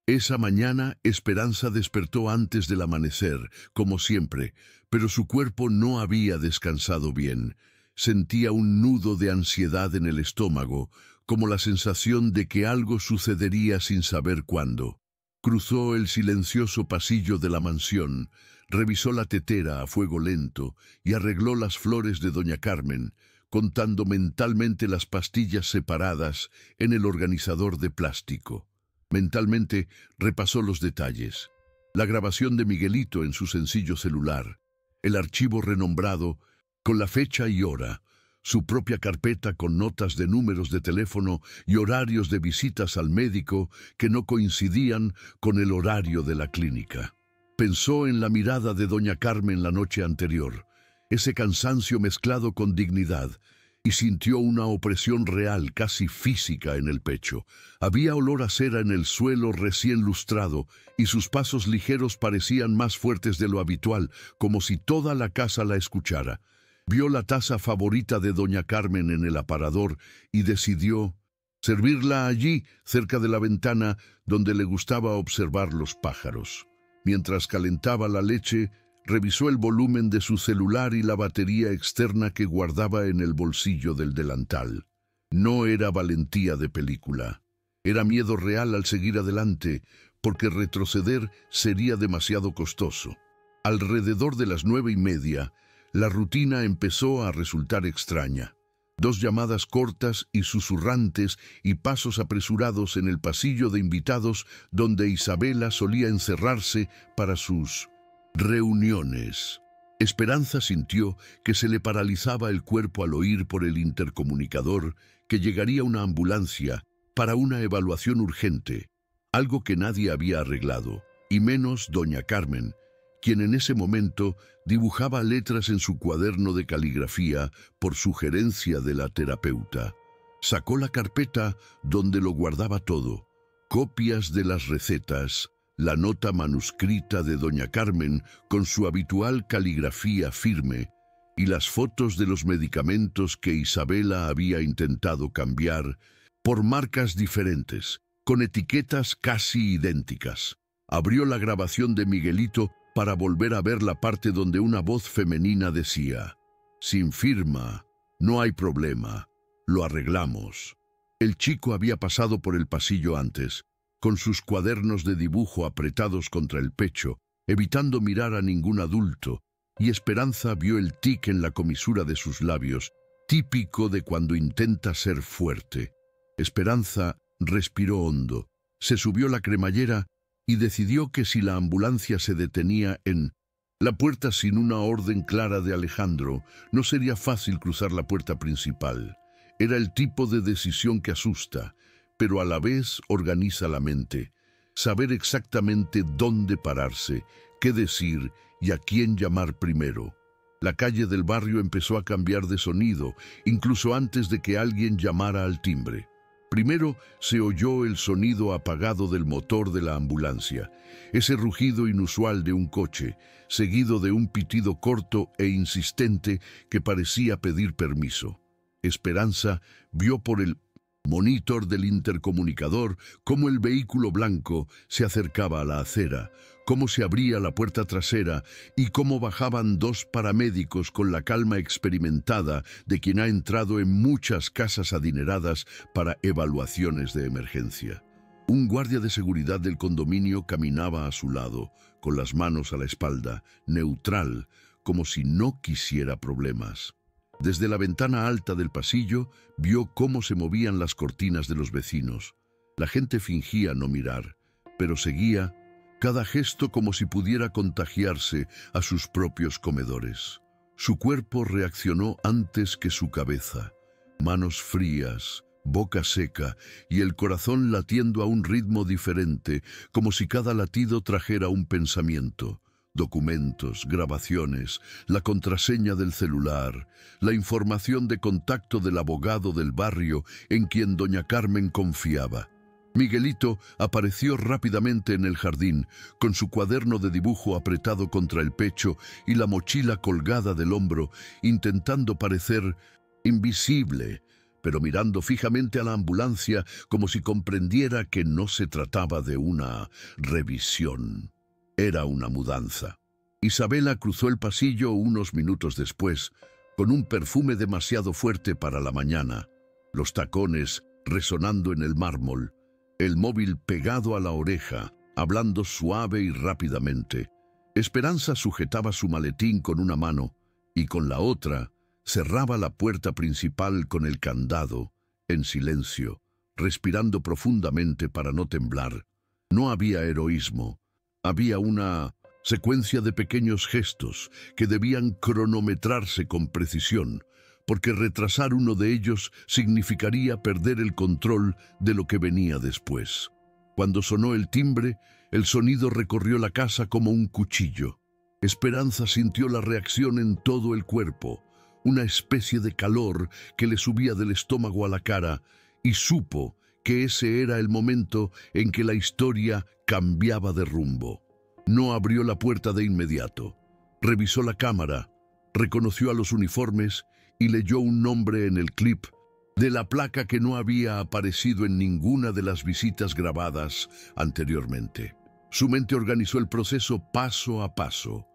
Esa mañana Esperanza despertó antes del amanecer, como siempre, pero su cuerpo no había descansado bien. Sentía un nudo de ansiedad en el estómago, como la sensación de que algo sucedería sin saber cuándo. Cruzó el silencioso pasillo de la mansión, revisó la tetera a fuego lento y arregló las flores de doña Carmen, contando mentalmente las pastillas separadas en el organizador de plástico. Mentalmente repasó los detalles. La grabación de Miguelito en su sencillo celular, el archivo renombrado con la fecha y hora, su propia carpeta con notas de números de teléfono y horarios de visitas al médico que no coincidían con el horario de la clínica. Pensó en la mirada de doña Carmen la noche anterior, ese cansancio mezclado con dignidad, y sintió una opresión real, casi física, en el pecho. Había olor a cera en el suelo recién lustrado, y sus pasos ligeros parecían más fuertes de lo habitual, como si toda la casa la escuchara. Vio la taza favorita de doña Carmen en el aparador y decidió servirla allí, cerca de la ventana, donde le gustaba observar los pájaros. Mientras calentaba la leche, revisó el volumen de su celular y la batería externa que guardaba en el bolsillo del delantal. No era valentía de película. Era miedo real al seguir adelante, porque retroceder sería demasiado costoso. Alrededor de las 9:30, la rutina empezó a resultar extraña. 2 llamadas cortas y susurrantes y pasos apresurados en el pasillo de invitados donde Isabela solía encerrarse para sus reuniones. Esperanza sintió que se le paralizaba el cuerpo al oír por el intercomunicador que llegaría una ambulancia para una evaluación urgente, algo que nadie había arreglado, y menos doña Carmen, quien en ese momento dibujaba letras en su cuaderno de caligrafía por sugerencia de la terapeuta. Sacó la carpeta donde lo guardaba todo, copias de las recetas, la nota manuscrita de doña Carmen con su habitual caligrafía firme y las fotos de los medicamentos que Isabela había intentado cambiar por marcas diferentes, con etiquetas casi idénticas. Abrió la grabación de Miguelito para volver a ver la parte donde una voz femenina decía: «Sin firma, no hay problema, lo arreglamos». El chico había pasado por el pasillo antes, con sus cuadernos de dibujo apretados contra el pecho, evitando mirar a ningún adulto, y Esperanza vio el tic en la comisura de sus labios, típico de cuando intenta ser fuerte. Esperanza respiró hondo, se subió la cremallera y decidió que si la ambulancia se detenía en la puerta sin una orden clara de Alejandro, no sería fácil cruzar la puerta principal. Era el tipo de decisión que asusta, pero a la vez organiza la mente. Saber exactamente dónde pararse, qué decir y a quién llamar primero. La calle del barrio empezó a cambiar de sonido, incluso antes de que alguien llamara al timbre. Primero se oyó el sonido apagado del motor de la ambulancia, ese rugido inusual de un coche, seguido de un pitido corto e insistente que parecía pedir permiso. Esperanza vio por el monitor del intercomunicador cómo el vehículo blanco se acercaba a la acera, cómo se abría la puerta trasera y cómo bajaban 2 paramédicos con la calma experimentada de quien ha entrado en muchas casas adineradas para evaluaciones de emergencia. Un guardia de seguridad del condominio caminaba a su lado, con las manos a la espalda, neutral, como si no quisiera problemas. Desde la ventana alta del pasillo vio cómo se movían las cortinas de los vecinos. La gente fingía no mirar, pero seguía cada gesto como si pudiera contagiarse a sus propios comedores. Su cuerpo reaccionó antes que su cabeza. Manos frías, boca seca y el corazón latiendo a un ritmo diferente, como si cada latido trajera un pensamiento. Documentos, grabaciones, la contraseña del celular, la información de contacto del abogado del barrio en quien doña Carmen confiaba. Miguelito apareció rápidamente en el jardín, con su cuaderno de dibujo apretado contra el pecho y la mochila colgada del hombro, intentando parecer invisible, pero mirando fijamente a la ambulancia como si comprendiera que no se trataba de una revisión. Era una mudanza. Isabela cruzó el pasillo unos minutos después, con un perfume demasiado fuerte para la mañana, los tacones resonando en el mármol, el móvil pegado a la oreja, hablando suave y rápidamente. Esperanza sujetaba su maletín con una mano y con la otra cerraba la puerta principal con el candado, en silencio, respirando profundamente para no temblar. No había heroísmo, había una secuencia de pequeños gestos que debían cronometrarse con precisión, porque retrasar uno de ellos significaría perder el control de lo que venía después. Cuando sonó el timbre, el sonido recorrió la casa como un cuchillo. Esperanza sintió la reacción en todo el cuerpo, una especie de calor que le subía del estómago a la cara, y supo que ese era el momento en que la historia cambiaba de rumbo. No abrió la puerta de inmediato. Revisó la cámara, reconoció a los uniformes y leyó un nombre en el clip de la placa que no había aparecido en ninguna de las visitas grabadas anteriormente. Su mente organizó el proceso paso a paso.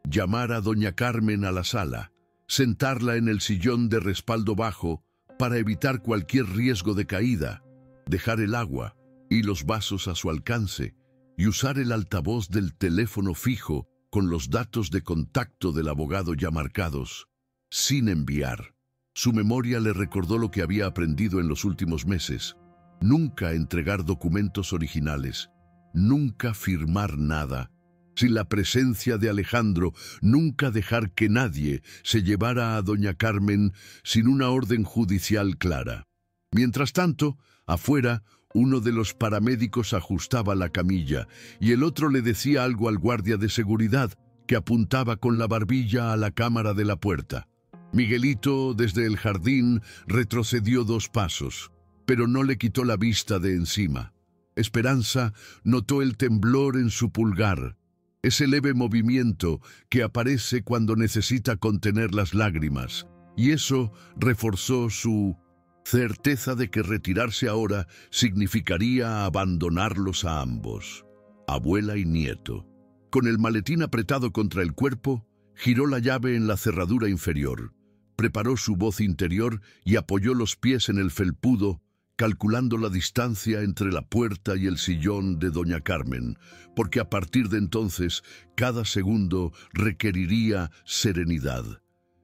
Llamar a doña Carmen a la sala, sentarla en el sillón de respaldo bajo para evitar cualquier riesgo de caída, dejar el agua y los vasos a su alcance y usar el altavoz del teléfono fijo con los datos de contacto del abogado ya marcados, sin enviar. Su memoria le recordó lo que había aprendido en los últimos meses. Nunca entregar documentos originales, nunca firmar nada. Sin la presencia de Alejandro, nunca dejar que nadie se llevara a doña Carmen sin una orden judicial clara. Mientras tanto, afuera, uno de los paramédicos ajustaba la camilla y el otro le decía algo al guardia de seguridad, que apuntaba con la barbilla a la cámara de la puerta. Miguelito, desde el jardín, retrocedió 2 pasos, pero no le quitó la vista de encima. Esperanza notó el temblor en su pulgar, ese leve movimiento que aparece cuando necesita contener las lágrimas, y eso reforzó su certeza de que retirarse ahora significaría abandonarlos a ambos, abuela y nieto. Con el maletín apretado contra el cuerpo, giró la llave en la cerradura inferior, preparó su voz interior y apoyó los pies en el felpudo, calculando la distancia entre la puerta y el sillón de doña Carmen, porque a partir de entonces cada segundo requeriría serenidad.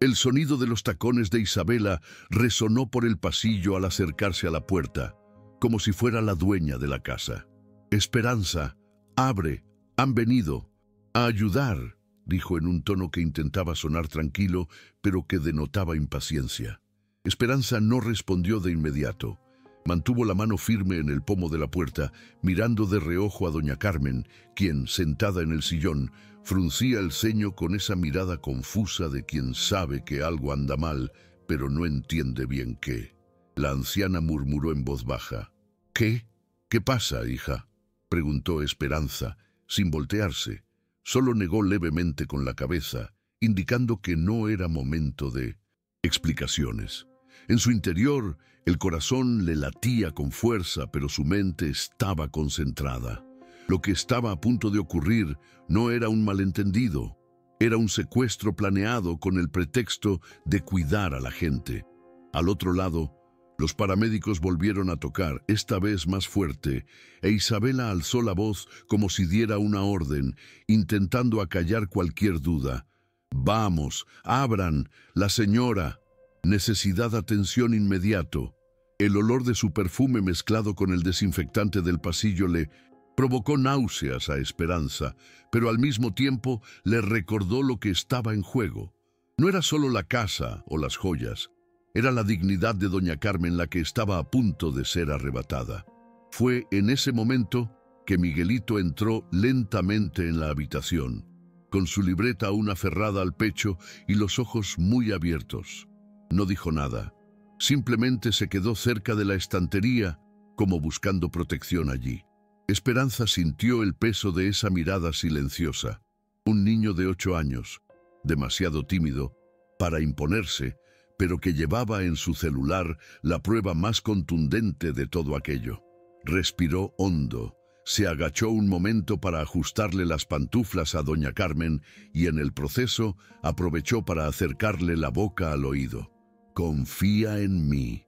El sonido de los tacones de Isabela resonó por el pasillo al acercarse a la puerta, como si fuera la dueña de la casa. «Esperanza, abre, han venido a ayudar», dijo en un tono que intentaba sonar tranquilo, pero que denotaba impaciencia. Esperanza no respondió de inmediato. Mantuvo la mano firme en el pomo de la puerta, mirando de reojo a doña Carmen, quien, sentada en el sillón, fruncía el ceño con esa mirada confusa de quien sabe que algo anda mal, pero no entiende bien qué. La anciana murmuró en voz baja. «¿Qué? ¿Qué pasa, hija?», preguntó Esperanza, sin voltearse. Solo negó levemente con la cabeza, indicando que no era momento de explicaciones. En su interior, el corazón le latía con fuerza, pero su mente estaba concentrada. Lo que estaba a punto de ocurrir no era un malentendido, era un secuestro planeado con el pretexto de cuidar a la gente. Al otro lado, los paramédicos volvieron a tocar, esta vez más fuerte, e Isabela alzó la voz como si diera una orden, intentando acallar cualquier duda. «Vamos, abran, la señora». Necesidad de atención inmediato. El olor de su perfume mezclado con el desinfectante del pasillo le provocó náuseas a Esperanza, pero al mismo tiempo le recordó lo que estaba en juego. No era solo la casa o las joyas, era la dignidad de doña Carmen la que estaba a punto de ser arrebatada. Fue en ese momento que Miguelito entró lentamente en la habitación, con su libreta aún aferrada al pecho y los ojos muy abiertos. No dijo nada, simplemente se quedó cerca de la estantería, como buscando protección allí. Esperanza sintió el peso de esa mirada silenciosa. Un niño de 8 años, demasiado tímido para imponerse, pero que llevaba en su celular la prueba más contundente de todo aquello. Respiró hondo, se agachó un momento para ajustarle las pantuflas a doña Carmen y en el proceso aprovechó para acercarle la boca al oído. «Confía en mí,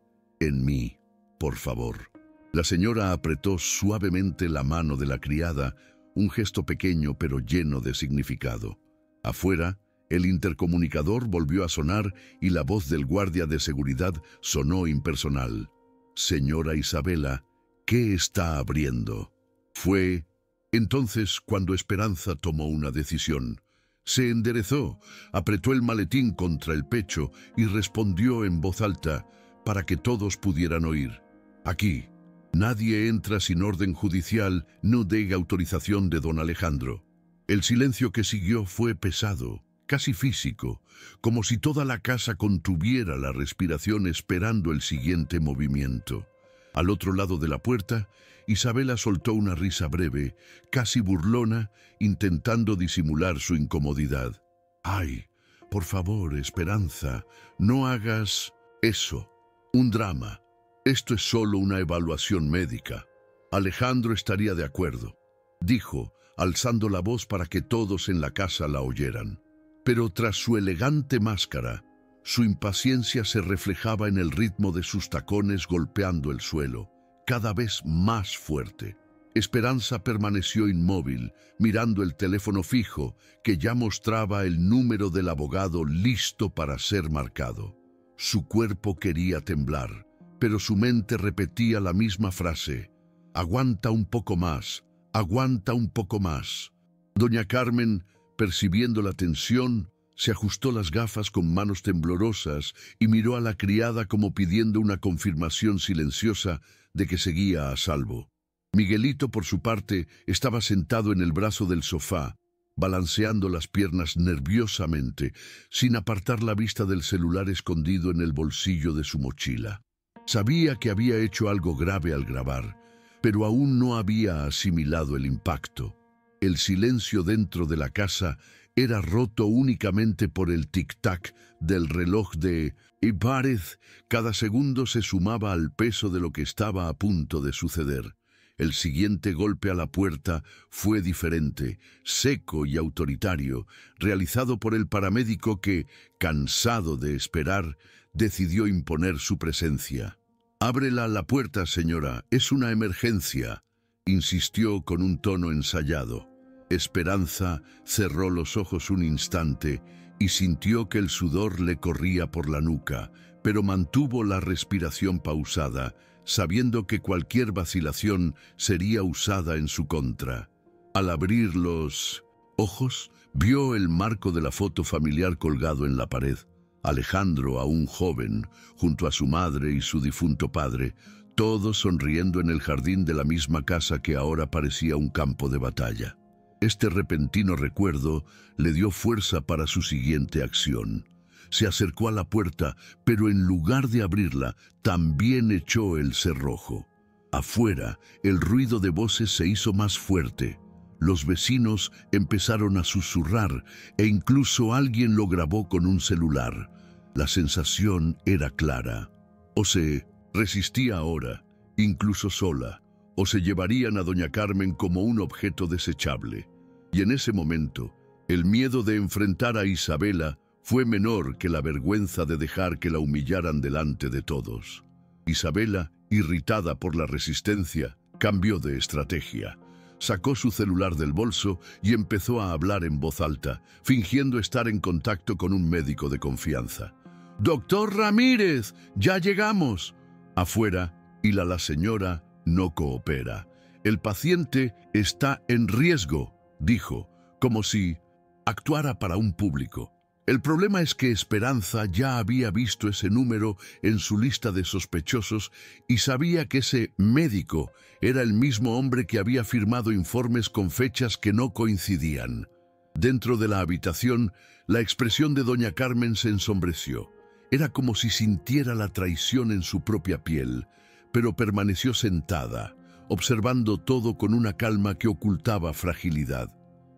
por favor». La señora apretó suavemente la mano de la criada, un gesto pequeño pero lleno de significado. Afuera, el intercomunicador volvió a sonar y la voz del guardia de seguridad sonó impersonal. «Señora Isabela, ¿qué está abriendo?» Fue entonces cuando Esperanza tomó una decisión. Se enderezó, apretó el maletín contra el pecho y respondió en voz alta para que todos pudieran oír. «Aquí. Nadie entra sin orden judicial, no de autorización de don Alejandro». El silencio que siguió fue pesado, casi físico, como si toda la casa contuviera la respiración esperando el siguiente movimiento. Al otro lado de la puerta, Isabela soltó una risa breve, casi burlona, intentando disimular su incomodidad. «Ay, por favor, Esperanza, no hagas eso. Un drama. Esto es solo una evaluación médica. Alejandro estaría de acuerdo», dijo, alzando la voz para que todos en la casa la oyeran. Pero tras su elegante máscara, su impaciencia se reflejaba en el ritmo de sus tacones golpeando el suelo, cada vez más fuerte. Esperanza permaneció inmóvil, mirando el teléfono fijo que ya mostraba el número del abogado listo para ser marcado. Su cuerpo quería temblar, pero su mente repetía la misma frase: «Aguanta un poco más, aguanta un poco más». Doña Carmen, percibiendo la tensión, se ajustó las gafas con manos temblorosas y miró a la criada como pidiendo una confirmación silenciosa de que seguía a salvo. Miguelito, por su parte, estaba sentado en el brazo del sofá, balanceando las piernas nerviosamente, sin apartar la vista del celular escondido en el bolsillo de su mochila. Sabía que había hecho algo grave al grabar, pero aún no había asimilado el impacto. El silencio dentro de la casa era roto únicamente por el tic-tac del reloj de Ibárez. Cada segundo se sumaba al peso de lo que estaba a punto de suceder. El siguiente golpe a la puerta fue diferente, seco y autoritario, realizado por el paramédico que, cansado de esperar, decidió imponer su presencia. «Ábrela la puerta, señora, es una emergencia», insistió con un tono ensayado. Esperanza cerró los ojos un instante y sintió que el sudor le corría por la nuca, pero mantuvo la respiración pausada, sabiendo que cualquier vacilación sería usada en su contra. Al abrir los ojos, vio el marco de la foto familiar colgado en la pared. Alejandro, aún joven, junto a su madre y su difunto padre, todos sonriendo en el jardín de la misma casa que ahora parecía un campo de batalla. Este repentino recuerdo le dio fuerza para su siguiente acción. Se acercó a la puerta, pero en lugar de abrirla, también echó el cerrojo. Afuera, el ruido de voces se hizo más fuerte. Los vecinos empezaron a susurrar e incluso alguien lo grabó con un celular. La sensación era clara. O se resistía ahora, incluso sola, o se llevarían a doña Carmen como un objeto desechable. Y en ese momento, el miedo de enfrentar a Isabela fue menor que la vergüenza de dejar que la humillaran delante de todos. Isabela, irritada por la resistencia, cambió de estrategia. Sacó su celular del bolso y empezó a hablar en voz alta, fingiendo estar en contacto con un médico de confianza. «Doctor Ramírez, ya llegamos». Afuera, y la señora no coopera. «El paciente está en riesgo», dijo, como si actuara para un público. El problema es que Esperanza ya había visto ese número en su lista de sospechosos y sabía que ese médico era el mismo hombre que había firmado informes con fechas que no coincidían. Dentro de la habitación, la expresión de doña Carmen se ensombreció. Era como si sintiera la traición en su propia piel, pero permaneció sentada, observando todo con una calma que ocultaba fragilidad.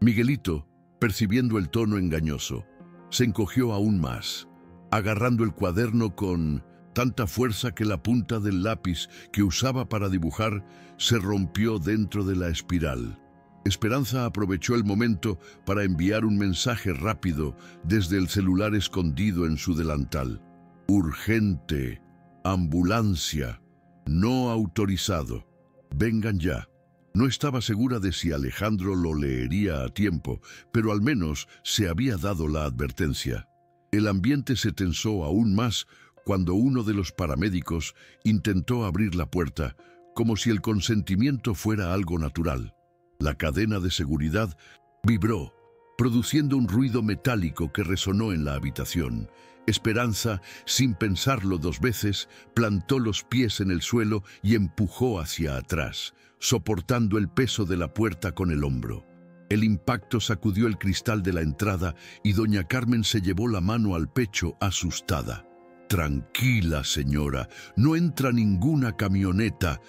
Miguelito, percibiendo el tono engañoso, se encogió aún más. agarrando el cuaderno con tanta fuerza que la punta del lápiz que usaba para dibujar se rompió dentro de la espiral. Esperanza aprovechó el momento para enviar un mensaje rápido desde el celular escondido en su delantal. Urgente, ambulancia, no autorizado, vengan ya. No estaba segura de si Alejandro lo leería a tiempo, pero al menos se había dado la advertencia. El ambiente se tensó aún más cuando uno de los paramédicos intentó abrir la puerta, como si el consentimiento fuera algo natural. La cadena de seguridad vibró, produciendo un ruido metálico que resonó en la habitación. Esperanza, sin pensarlo dos veces, plantó los pies en el suelo y empujó hacia atrás, soportando el peso de la puerta con el hombro. El impacto sacudió el cristal de la entrada y doña Carmen se llevó la mano al pecho asustada. «Tranquila, señora, no entra ninguna camioneta»,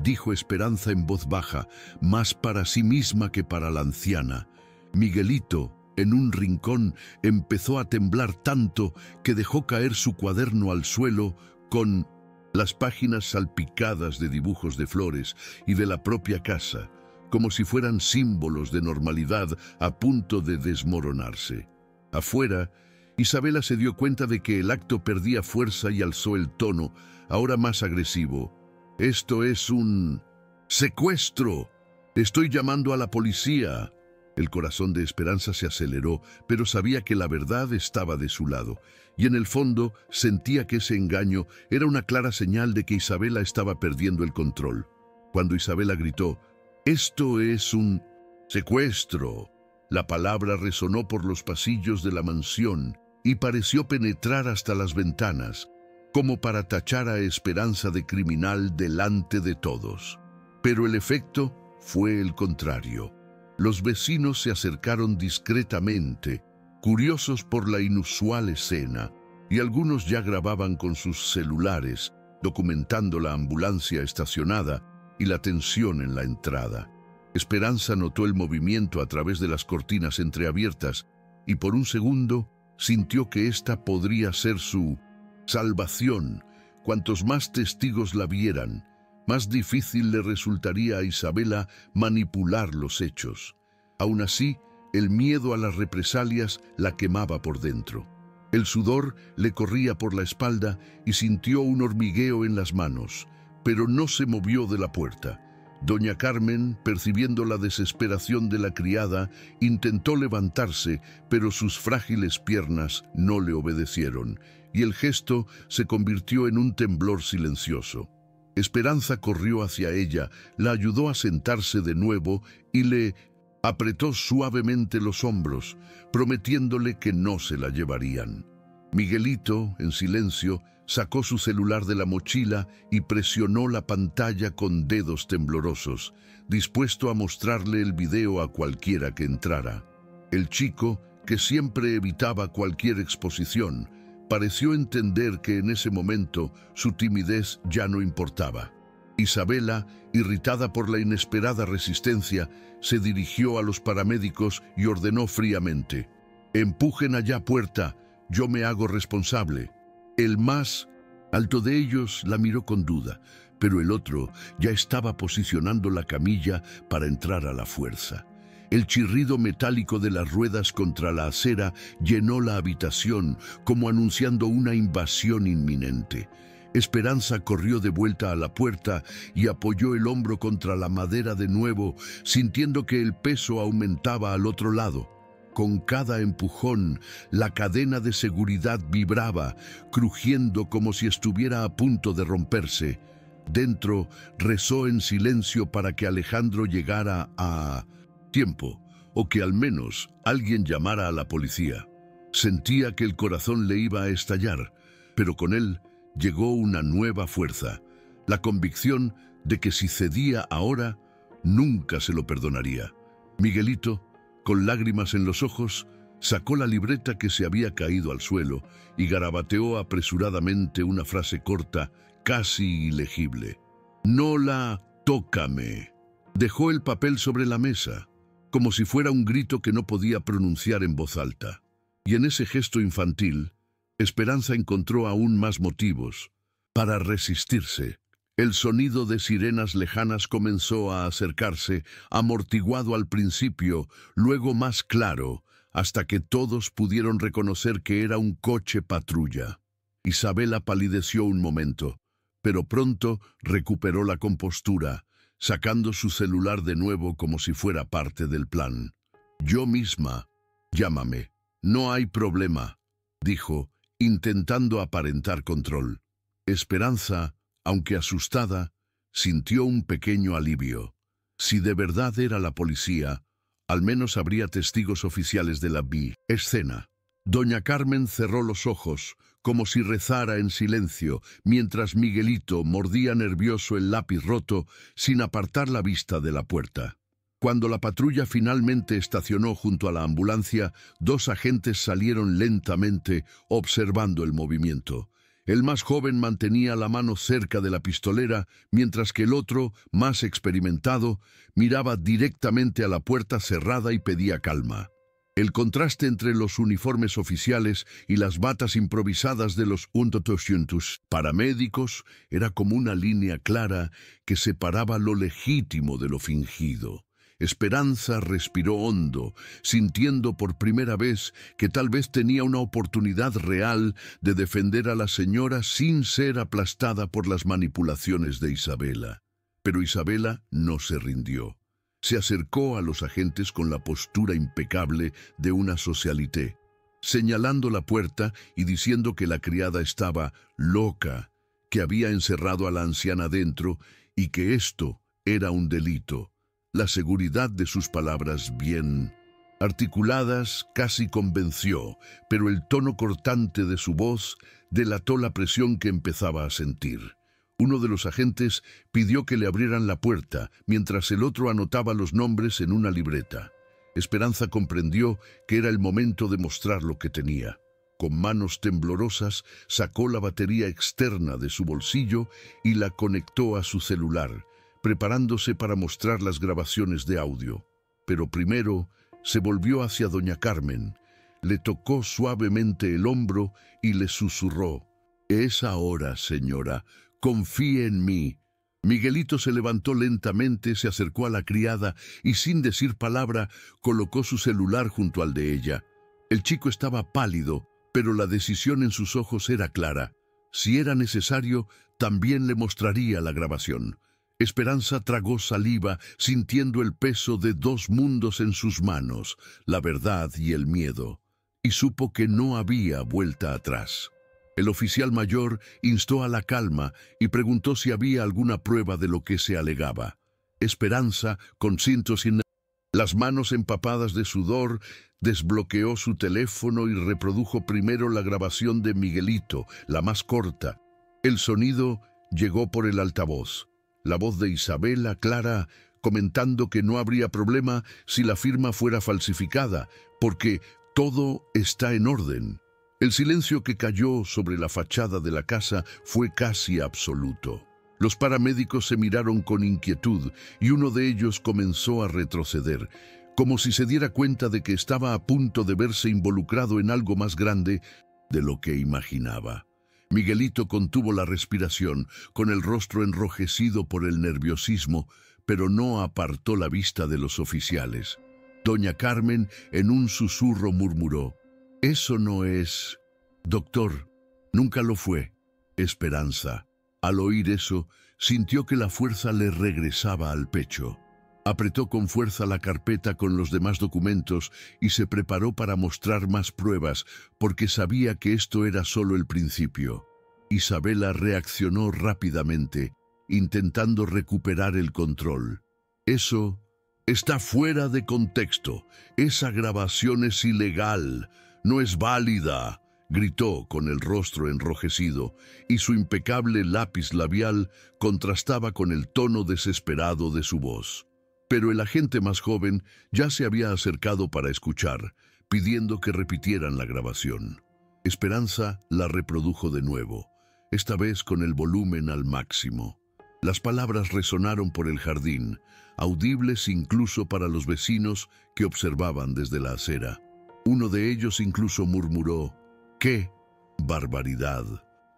dijo Esperanza en voz baja, más para sí misma que para la anciana. Miguelito, en un rincón, empezó a temblar tanto que dejó caer su cuaderno al suelo con las páginas salpicadas de dibujos de flores y de la propia casa, como si fueran símbolos de normalidad a punto de desmoronarse. Afuera, Isabela se dio cuenta de que el acto perdía fuerza y alzó el tono, ahora más agresivo. «Esto es un secuestro. Estoy llamando a la policía». El corazón de Esperanza se aceleró, pero sabía que la verdad estaba de su lado, y en el fondo sentía que ese engaño era una clara señal de que Isabela estaba perdiendo el control. Cuando Isabela gritó, «Esto es un secuestro», la palabra resonó por los pasillos de la mansión y pareció penetrar hasta las ventanas, como para tachar a Esperanza de criminal delante de todos. Pero el efecto fue el contrario. Los vecinos se acercaron discretamente, curiosos por la inusual escena, y algunos ya grababan con sus celulares, documentando la ambulancia estacionada y la tensión en la entrada. Esperanza notó el movimiento a través de las cortinas entreabiertas y por un segundo sintió que esta podría ser su salvación. Cuantos más testigos la vieran, más difícil le resultaría a Isabela manipular los hechos. Aún así, el miedo a las represalias la quemaba por dentro. El sudor le corría por la espalda y sintió un hormigueo en las manos, pero no se movió de la puerta. Doña Carmen, percibiendo la desesperación de la criada, intentó levantarse, pero sus frágiles piernas no le obedecieron, y el gesto se convirtió en un temblor silencioso. Esperanza corrió hacia ella, la ayudó a sentarse de nuevo y le apretó suavemente los hombros, prometiéndole que no se la llevarían. Miguelito, en silencio, sacó su celular de la mochila y presionó la pantalla con dedos temblorosos, dispuesto a mostrarle el video a cualquiera que entrara. El chico, que siempre evitaba cualquier exposición, pareció entender que en ese momento su timidez ya no importaba. Isabela, irritada por la inesperada resistencia, se dirigió a los paramédicos y ordenó fríamente: «Empujen allá puerta, yo me hago responsable». El más alto de ellos la miró con duda, pero el otro ya estaba posicionando la camilla para entrar a la fuerza. El chirrido metálico de las ruedas contra la acera llenó la habitación, como anunciando una invasión inminente. Esperanza corrió de vuelta a la puerta y apoyó el hombro contra la madera de nuevo, sintiendo que el peso aumentaba al otro lado. Con cada empujón, la cadena de seguridad vibraba, crujiendo como si estuviera a punto de romperse. Dentro rezó en silencio para que Alejandro llegara a tiempo, o que al menos alguien llamara a la policía. Sentía que el corazón le iba a estallar, pero con él llegó una nueva fuerza, la convicción de que si cedía ahora, nunca se lo perdonaría. Miguelito, con lágrimas en los ojos, sacó la libreta que se había caído al suelo y garabateó apresuradamente una frase corta, casi ilegible. «No la tócame». Dejó el papel sobre la mesa, como si fuera un grito que no podía pronunciar en voz alta. Y en ese gesto infantil, Esperanza encontró aún más motivos para resistirse. El sonido de sirenas lejanas comenzó a acercarse, amortiguado al principio, luego más claro, hasta que todos pudieron reconocer que era un coche patrulla. Isabela palideció un momento, pero pronto recuperó la compostura, sacando su celular de nuevo como si fuera parte del plan. «Yo misma. Llámame. No hay problema», dijo, intentando aparentar control. Esperanza, aunque asustada, sintió un pequeño alivio. Si de verdad era la policía, al menos habría testigos oficiales de la escena. Doña Carmen cerró los ojos, como si rezara en silencio, mientras Miguelito mordía nervioso el lápiz roto sin apartar la vista de la puerta. Cuando la patrulla finalmente estacionó junto a la ambulancia, 2 agentes salieron lentamente, observando el movimiento. El más joven mantenía la mano cerca de la pistolera, mientras que el otro, más experimentado, miraba directamente a la puerta cerrada y pedía calma. El contraste entre los uniformes oficiales y las batas improvisadas de los paramédicos era como una línea clara que separaba lo legítimo de lo fingido. Esperanza respiró hondo, sintiendo por primera vez que tal vez tenía una oportunidad real de defender a la señora sin ser aplastada por las manipulaciones de Isabela. Pero Isabela no se rindió. Se acercó a los agentes con la postura impecable de una socialité, señalando la puerta y diciendo que la criada estaba loca, que había encerrado a la anciana dentro y que esto era un delito. La seguridad de sus palabras bien articuladas casi convenció, pero el tono cortante de su voz delató la presión que empezaba a sentir. Uno de los agentes pidió que le abrieran la puerta, mientras el otro anotaba los nombres en una libreta. Esperanza comprendió que era el momento de mostrar lo que tenía. Con manos temblorosas sacó la batería externa de su bolsillo y la conectó a su celular, preparándose para mostrar las grabaciones de audio. Pero primero se volvió hacia doña Carmen, le tocó suavemente el hombro y le susurró: «Es ahora, señora, confíe en mí». Miguelito se levantó lentamente, se acercó a la criada y sin decir palabra colocó su celular junto al de ella. El chico estaba pálido, pero la decisión en sus ojos era clara. Si era necesario, también le mostraría la grabación. Esperanza tragó saliva, sintiendo el peso de 2 mundos en sus manos, la verdad y el miedo, y supo que no había vuelta atrás. El oficial mayor instó a la calma y preguntó si había alguna prueba de lo que se alegaba. Esperanza, con las manos empapadas de sudor, desbloqueó su teléfono y reprodujo primero la grabación de Miguelito, la más corta. El sonido llegó por el altavoz. La voz de Isabela, clara, comentando que no habría problema si la firma fuera falsificada, porque todo está en orden. El silencio que cayó sobre la fachada de la casa fue casi absoluto. Los paramédicos se miraron con inquietud y uno de ellos comenzó a retroceder, como si se diera cuenta de que estaba a punto de verse involucrado en algo más grande de lo que imaginaba. Miguelito contuvo la respiración, con el rostro enrojecido por el nerviosismo, pero no apartó la vista de los oficiales. Doña Carmen, en un susurro, murmuró: «Eso no es... Doctor, nunca lo fue». Esperanza, al oír eso, sintió que la fuerza le regresaba al pecho. Apretó con fuerza la carpeta con los demás documentos y se preparó para mostrar más pruebas, porque sabía que esto era solo el principio. Isabela reaccionó rápidamente, intentando recuperar el control. «Eso está fuera de contexto. Esa grabación es ilegal. No es válida», gritó con el rostro enrojecido, y su impecable lápiz labial contrastaba con el tono desesperado de su voz. Pero el agente más joven ya se había acercado para escuchar, pidiendo que repitieran la grabación. Esperanza la reprodujo de nuevo, esta vez con el volumen al máximo. Las palabras resonaron por el jardín, audibles incluso para los vecinos que observaban desde la acera. Uno de ellos incluso murmuró: «¿Qué? Barbaridad.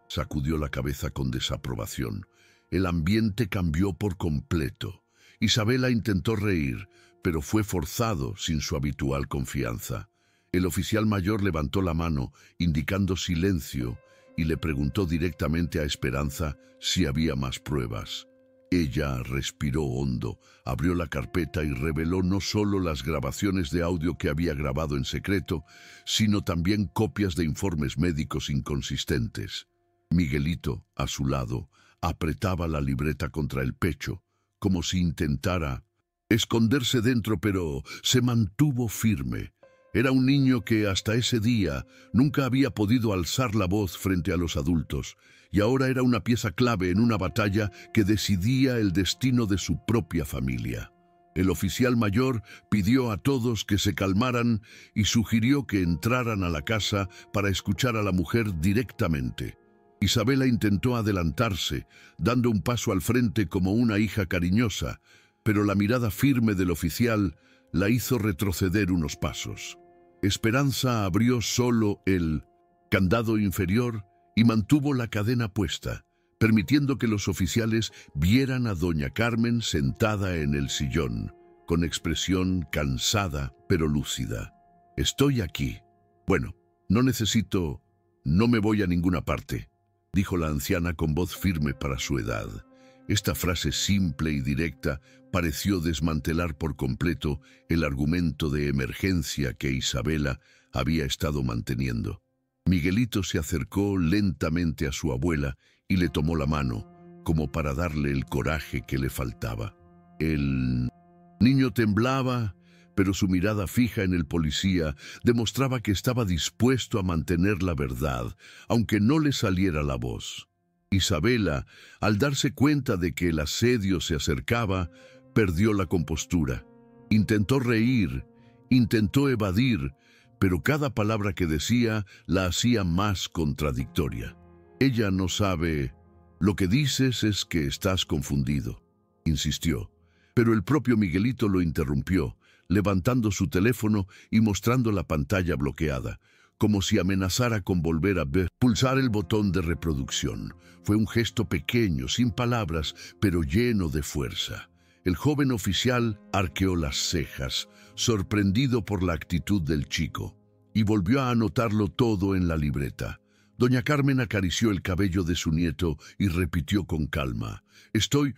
Sacudió la cabeza con desaprobación. El ambiente cambió por completo. Isabela intentó reír, pero fue forzado sin su habitual confianza. El oficial mayor levantó la mano, indicando silencio, y le preguntó directamente a Esperanza si había más pruebas. Ella respiró hondo, abrió la carpeta y reveló no solo las grabaciones de audio que había grabado en secreto, sino también copias de informes médicos inconsistentes. Miguelito, a su lado, apretaba la libreta contra el pecho, como si intentara esconderse dentro, pero se mantuvo firme. Era un niño que hasta ese día nunca había podido alzar la voz frente a los adultos, y ahora era una pieza clave en una batalla que decidía el destino de su propia familia. El oficial mayor pidió a todos que se calmaran y sugirió que entraran a la casa para escuchar a la mujer directamente. Isabela intentó adelantarse, dando un paso al frente como una hija cariñosa, pero la mirada firme del oficial la hizo retroceder unos pasos. Esperanza abrió solo el candado inferior y mantuvo la cadena puesta, permitiendo que los oficiales vieran a doña Carmen sentada en el sillón, con expresión cansada pero lúcida. «Estoy aquí. Bueno, no me voy a ninguna parte», dijo la anciana con voz firme para su edad. Esta frase simple y directa pareció desmantelar por completo el argumento de emergencia que Isabela había estado manteniendo. Miguelito se acercó lentamente a su abuela y le tomó la mano, como para darle el coraje que le faltaba. El niño temblaba, pero su mirada fija en el policía demostraba que estaba dispuesto a mantener la verdad, aunque no le saliera la voz. Isabela, al darse cuenta de que el asedio se acercaba, perdió la compostura. Intentó reír, intentó evadir, pero cada palabra que decía la hacía más contradictoria. «Ella no sabe. Lo que dices es que estás confundido», insistió. Pero el propio Miguelito lo interrumpió, levantando su teléfono y mostrando la pantalla bloqueada, como si amenazara con volver a pulsar el botón de reproducción. Fue un gesto pequeño, sin palabras, pero lleno de fuerza. El joven oficial arqueó las cejas, sorprendido por la actitud del chico, y volvió a anotarlo todo en la libreta. Doña Carmen acarició el cabello de su nieto y repitió con calma: «Estoy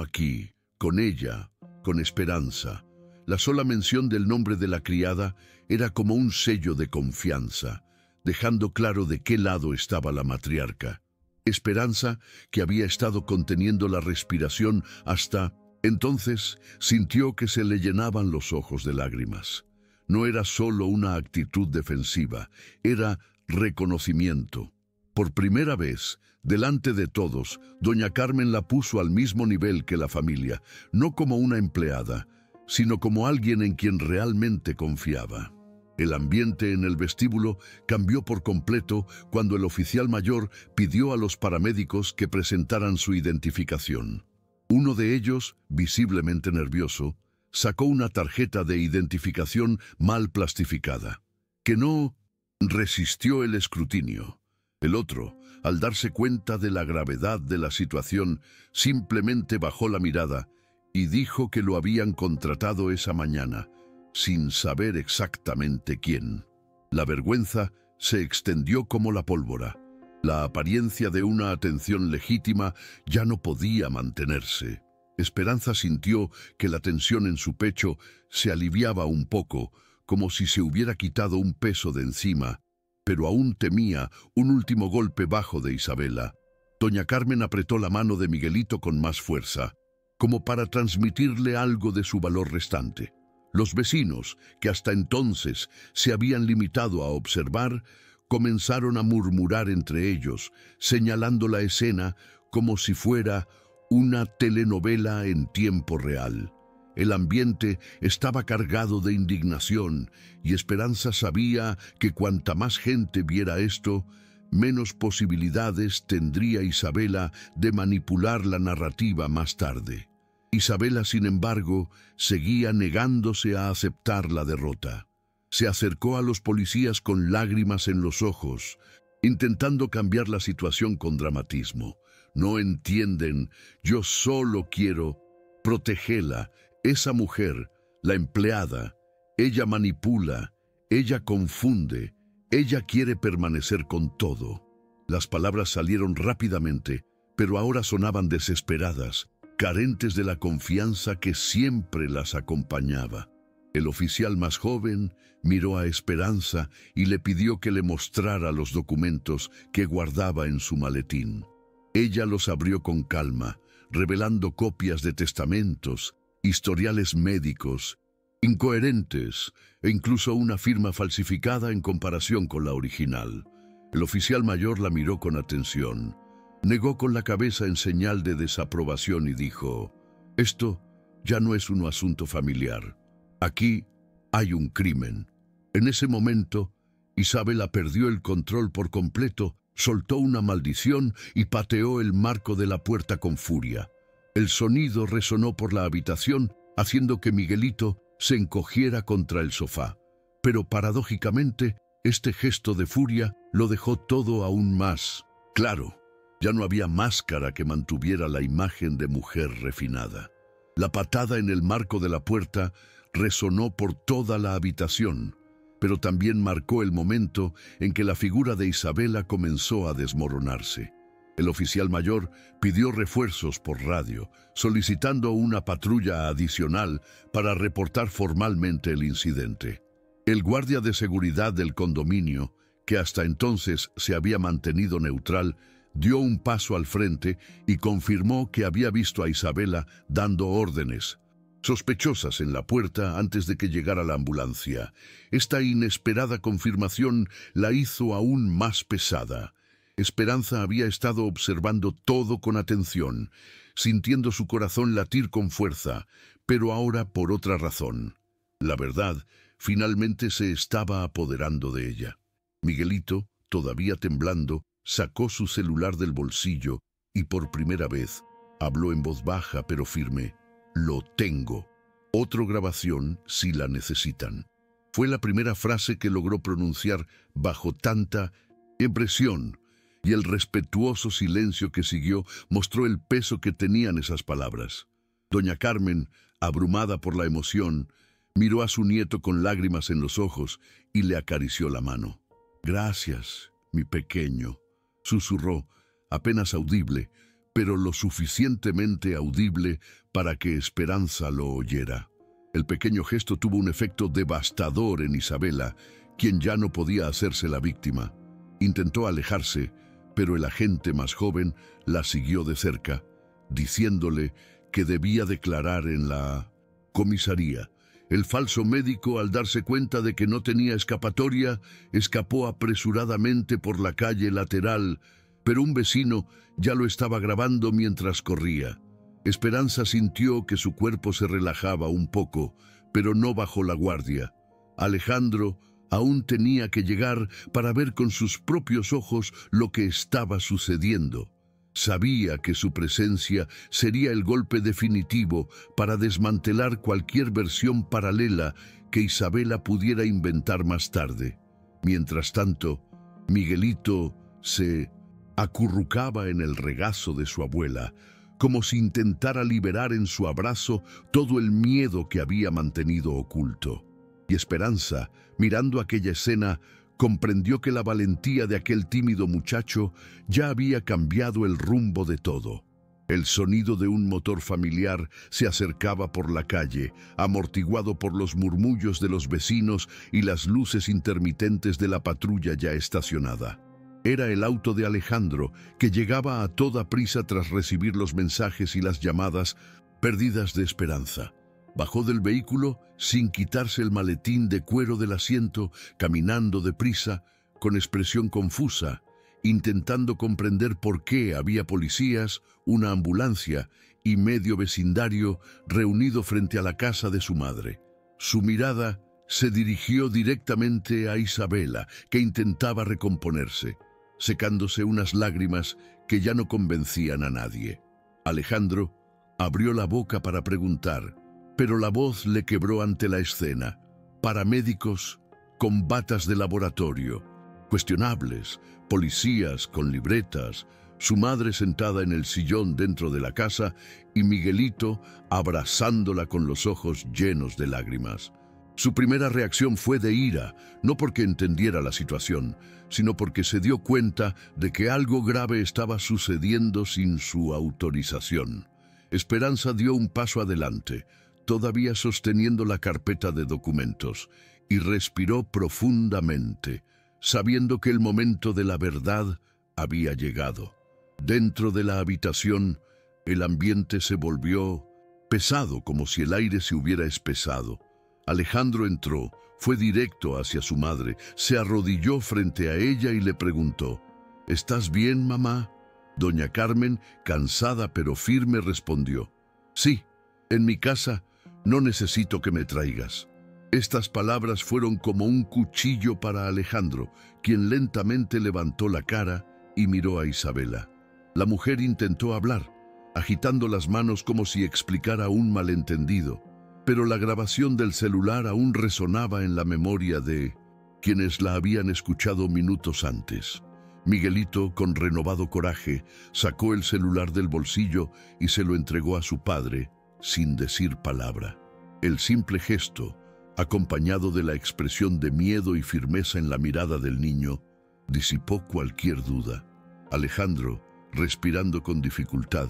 aquí, con ella, con Esperanza». La sola mención del nombre de la criada era como un sello de confianza, dejando claro de qué lado estaba la matriarca. Esperanza, que había estado conteniendo la respiración hasta entonces, sintió que se le llenaban los ojos de lágrimas. No era solo una actitud defensiva, era reconocimiento. Por primera vez, delante de todos, doña Carmen la puso al mismo nivel que la familia, no como una empleada, sino como alguien en quien realmente confiaba. El ambiente en el vestíbulo cambió por completo cuando el oficial mayor pidió a los paramédicos que presentaran su identificación. Uno de ellos, visiblemente nervioso, sacó una tarjeta de identificación mal plastificada, que no resistió el escrutinio. El otro, al darse cuenta de la gravedad de la situación, simplemente bajó la mirada y dijo que lo habían contratado esa mañana, sin saber exactamente quién. La vergüenza se extendió como la pólvora. La apariencia de una atención legítima ya no podía mantenerse. Esperanza sintió que la tensión en su pecho se aliviaba un poco, como si se hubiera quitado un peso de encima, pero aún temía un último golpe bajo de Isabela. Doña Carmen apretó la mano de Miguelito con más fuerza, como para transmitirle algo de su valor restante. Los vecinos, que hasta entonces se habían limitado a observar, comenzaron a murmurar entre ellos, señalando la escena como si fuera una telenovela en tiempo real. El ambiente estaba cargado de indignación y Esperanza sabía que cuanta más gente viera esto, menos posibilidades tendría Isabela de manipular la narrativa más tarde. Isabela, sin embargo, seguía negándose a aceptar la derrota. Se acercó a los policías con lágrimas en los ojos intentando cambiar la situación con dramatismo. No entienden, yo solo quiero protegerla. Esa mujer, la empleada, ella manipula, ella confunde, ella quiere permanecer con todo. Las palabras salieron rápidamente, pero ahora sonaban desesperadas, carentes de la confianza que siempre las acompañaba. El oficial más joven miró a Esperanza y le pidió que le mostrara los documentos que guardaba en su maletín. Ella los abrió con calma, revelando copias de testamentos, historiales médicos, incoherentes e incluso una firma falsificada en comparación con la original. El oficial mayor la miró con atención, negó con la cabeza en señal de desaprobación y dijo: «Esto ya no es un asunto familiar. Aquí hay un crimen». En ese momento, Isabela perdió el control por completo, soltó una maldición y pateó el marco de la puerta con furia. El sonido resonó por la habitación, haciendo que Miguelito se encogiera contra el sofá. Pero paradójicamente, este gesto de furia lo dejó todo aún más claro. Ya no había máscara que mantuviera la imagen de mujer refinada. La patada en el marco de la puerta resonó por toda la habitación, pero también marcó el momento en que la figura de Isabela comenzó a desmoronarse. El oficial mayor pidió refuerzos por radio, solicitando una patrulla adicional para reportar formalmente el incidente. El guardia de seguridad del condominio, que hasta entonces se había mantenido neutral, dio un paso al frente y confirmó que había visto a Isabela dando órdenes sospechosas en la puerta antes de que llegara la ambulancia. Esta inesperada confirmación la hizo aún más pesada. Esperanza había estado observando todo con atención, sintiendo su corazón latir con fuerza, pero ahora por otra razón. La verdad, finalmente se estaba apoderando de ella. Miguelito, todavía temblando, sacó su celular del bolsillo y por primera vez habló en voz baja pero firme: «Lo tengo. Otro grabación si la necesitan». Fue la primera frase que logró pronunciar bajo tanta impresión, y el respetuoso silencio que siguió mostró el peso que tenían esas palabras. Doña Carmen, abrumada por la emoción, miró a su nieto con lágrimas en los ojos y le acarició la mano. «Gracias, mi pequeño», susurró, apenas audible, pero lo suficientemente audible para que Esperanza lo oyera. El pequeño gesto tuvo un efecto devastador en Isabela, quien ya no podía hacerse la víctima. Intentó alejarse, pero el agente más joven la siguió de cerca, diciéndole que debía declarar en la comisaría. El falso médico, al darse cuenta de que no tenía escapatoria, escapó apresuradamente por la calle lateral, pero un vecino ya lo estaba grabando mientras corría. Esperanza sintió que su cuerpo se relajaba un poco, pero no bajó la guardia. Alejandro aún tenía que llegar para ver con sus propios ojos lo que estaba sucediendo. Sabía que su presencia sería el golpe definitivo para desmantelar cualquier versión paralela que Isabela pudiera inventar más tarde. Mientras tanto, Miguelito se acurrucaba en el regazo de su abuela, como si intentara liberar en su abrazo todo el miedo que había mantenido oculto. Y Esperanza, mirando aquella escena, comprendió que la valentía de aquel tímido muchacho ya había cambiado el rumbo de todo. El sonido de un motor familiar se acercaba por la calle, amortiguado por los murmullos de los vecinos y las luces intermitentes de la patrulla ya estacionada. Era el auto de Alejandro, que llegaba a toda prisa tras recibir los mensajes y las llamadas perdidas de Esperanza. Bajó del vehículo sin quitarse el maletín de cuero del asiento, caminando deprisa, con expresión confusa, intentando comprender por qué había policías, una ambulancia y medio vecindario reunido frente a la casa de su madre. Su mirada se dirigió directamente a Isabela, que intentaba recomponerse, secándose unas lágrimas que ya no convencían a nadie. Alejandro abrió la boca para preguntar, pero la voz le quebró ante la escena. Paramédicos con batas de laboratorio, cuestionables, policías con libretas, su madre sentada en el sillón dentro de la casa y Miguelito abrazándola con los ojos llenos de lágrimas. Su primera reacción fue de ira, no porque entendiera la situación, sino porque se dio cuenta de que algo grave estaba sucediendo sin su autorización. Esperanza dio un paso adelante, todavía sosteniendo la carpeta de documentos, y respiró profundamente, sabiendo que el momento de la verdad había llegado. Dentro de la habitación, el ambiente se volvió pesado, como si el aire se hubiera espesado. Alejandro entró, fue directo hacia su madre, se arrodilló frente a ella y le preguntó: ¿Estás bien, mamá? Doña Carmen, cansada pero firme, respondió: Sí, en mi casa no necesito que me traigas. Estas palabras fueron como un cuchillo para Alejandro, quien lentamente levantó la cara y miró a Isabela. La mujer intentó hablar, agitando las manos como si explicara un malentendido, pero la grabación del celular aún resonaba en la memoria de quienes la habían escuchado minutos antes. Miguelito, con renovado coraje, sacó el celular del bolsillo y se lo entregó a su padre, sin decir palabra. El simple gesto, acompañado de la expresión de miedo y firmeza en la mirada del niño, disipó cualquier duda. Alejandro, respirando con dificultad,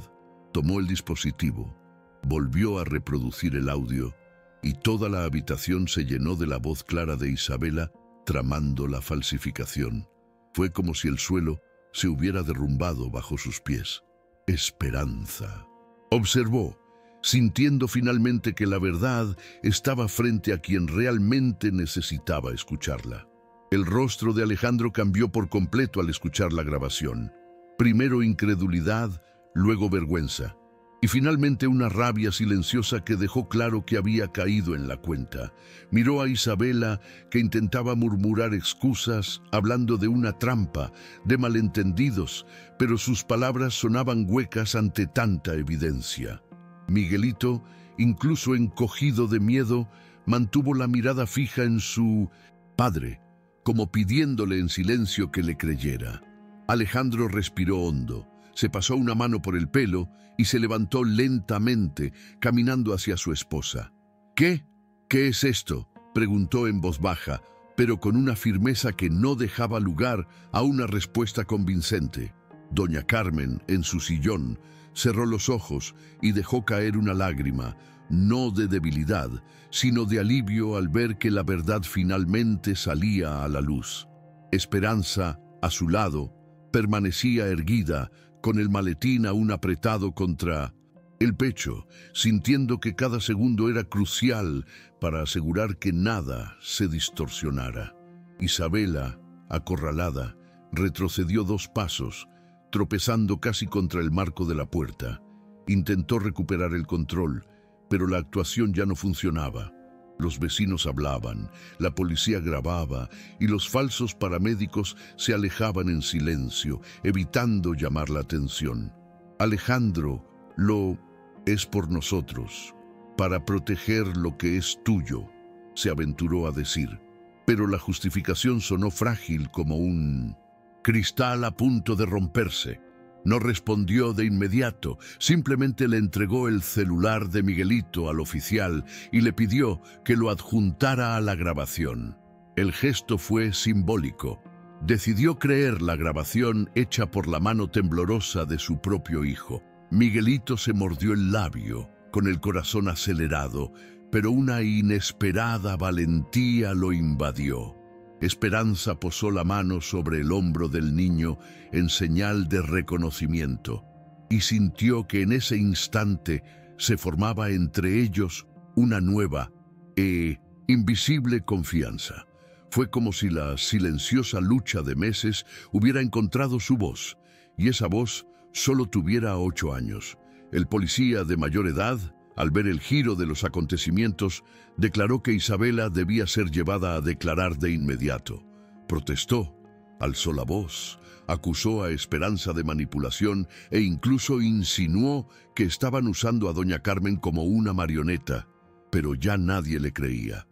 tomó el dispositivo, volvió a reproducir el audio y toda la habitación se llenó de la voz clara de Isabela tramando la falsificación. Fue como si el suelo se hubiera derrumbado bajo sus pies. Esperanza. Observó, sintiendo finalmente que la verdad estaba frente a quien realmente necesitaba escucharla. El rostro de Alejandro cambió por completo al escuchar la grabación. Primero incredulidad, luego vergüenza, y finalmente una rabia silenciosa que dejó claro que había caído en la cuenta. Miró a Isabela, que intentaba murmurar excusas, hablando de una trampa, de malentendidos, pero sus palabras sonaban huecas ante tanta evidencia. Miguelito, incluso encogido de miedo, mantuvo la mirada fija en su padre, como pidiéndole en silencio que le creyera. Alejandro respiró hondo, se pasó una mano por el pelo y se levantó lentamente, caminando hacia su esposa. ¿Qué? ¿Qué es esto?, preguntó en voz baja, pero con una firmeza que no dejaba lugar a una respuesta convincente. Doña Carmen, en su sillón, cerró los ojos y dejó caer una lágrima, no de debilidad, sino de alivio al ver que la verdad finalmente salía a la luz. Esperanza, a su lado, permanecía erguida, con el maletín aún apretado contra el pecho, sintiendo que cada segundo era crucial para asegurar que nada se distorsionara. Isabela, acorralada, retrocedió 2 pasos, tropezando casi contra el marco de la puerta. Intentó recuperar el control, pero la actuación ya no funcionaba. Los vecinos hablaban, la policía grababa y los falsos paramédicos se alejaban en silencio, evitando llamar la atención. Alejandro, lo es por nosotros, para proteger lo que es tuyo, se aventuró a decir. Pero la justificación sonó frágil como un cristal a punto de romperse. No respondió de inmediato, simplemente le entregó el celular de Miguelito al oficial y le pidió que lo adjuntara a la grabación. El gesto fue simbólico. Decidió creer la grabación hecha por la mano temblorosa de su propio hijo. Miguelito se mordió el labio, con el corazón acelerado, pero una inesperada valentía lo invadió. Esperanza posó la mano sobre el hombro del niño en señal de reconocimiento y sintió que en ese instante se formaba entre ellos una nueva e invisible confianza. Fue como si la silenciosa lucha de meses hubiera encontrado su voz, y esa voz solo tuviera 8 años. El policía de mayor edad, al ver el giro de los acontecimientos, declaró que Isabela debía ser llevada a declarar de inmediato. Protestó, alzó la voz, acusó a Esperanza de manipulación e incluso insinuó que estaban usando a doña Carmen como una marioneta, pero ya nadie le creía.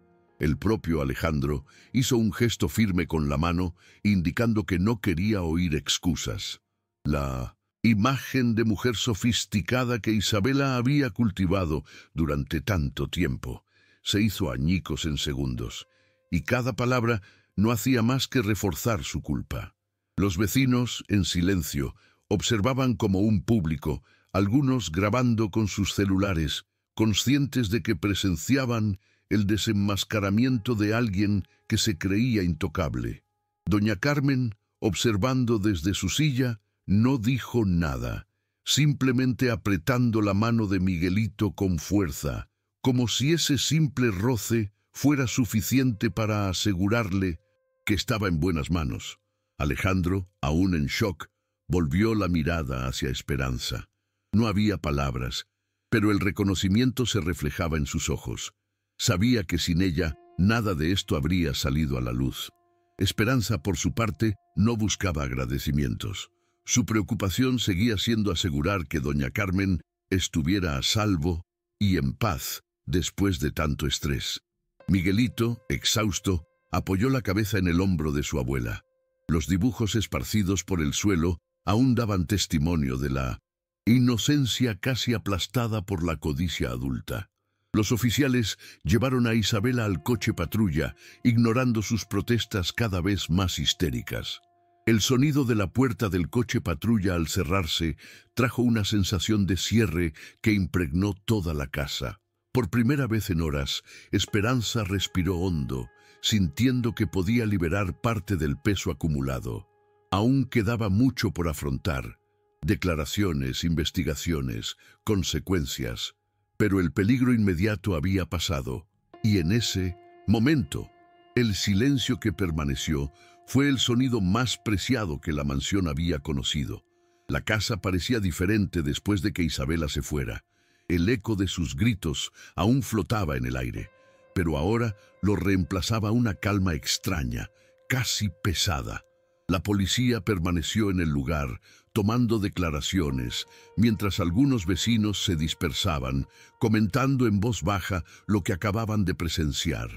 El propio Alejandro hizo un gesto firme con la mano, indicando que no quería oír excusas. La imagen de mujer sofisticada que Isabela había cultivado durante tanto tiempo se hizo añicos en segundos, y cada palabra no hacía más que reforzar su culpa. Los vecinos, en silencio, observaban como un público, algunos grabando con sus celulares, conscientes de que presenciaban el desenmascaramiento de alguien que se creía intocable. Doña Carmen, observando desde su silla, no dijo nada, simplemente apretando la mano de Miguelito con fuerza, como si ese simple roce fuera suficiente para asegurarle que estaba en buenas manos. Alejandro, aún en shock, volvió la mirada hacia Esperanza. No había palabras, pero el reconocimiento se reflejaba en sus ojos. Sabía que sin ella nada de esto habría salido a la luz. Esperanza, por su parte, no buscaba agradecimientos. Su preocupación seguía siendo asegurar que doña Carmen estuviera a salvo y en paz después de tanto estrés. Miguelito, exhausto, apoyó la cabeza en el hombro de su abuela. Los dibujos esparcidos por el suelo aún daban testimonio de la inocencia casi aplastada por la codicia adulta. Los oficiales llevaron a Isabela al coche patrulla, ignorando sus protestas cada vez más histéricas. El sonido de la puerta del coche patrulla al cerrarse trajo una sensación de cierre que impregnó toda la casa. Por primera vez en horas, Esperanza respiró hondo, sintiendo que podía liberar parte del peso acumulado. Aún quedaba mucho por afrontar: declaraciones, investigaciones, consecuencias. Pero el peligro inmediato había pasado, y en ese momento, el silencio que permaneció fue el sonido más preciado que la mansión había conocido. La casa parecía diferente después de que Isabela se fuera. El eco de sus gritos aún flotaba en el aire, pero ahora lo reemplazaba una calma extraña, casi pesada. La policía permaneció en el lugar, tomando declaraciones, mientras algunos vecinos se dispersaban, comentando en voz baja lo que acababan de presenciar.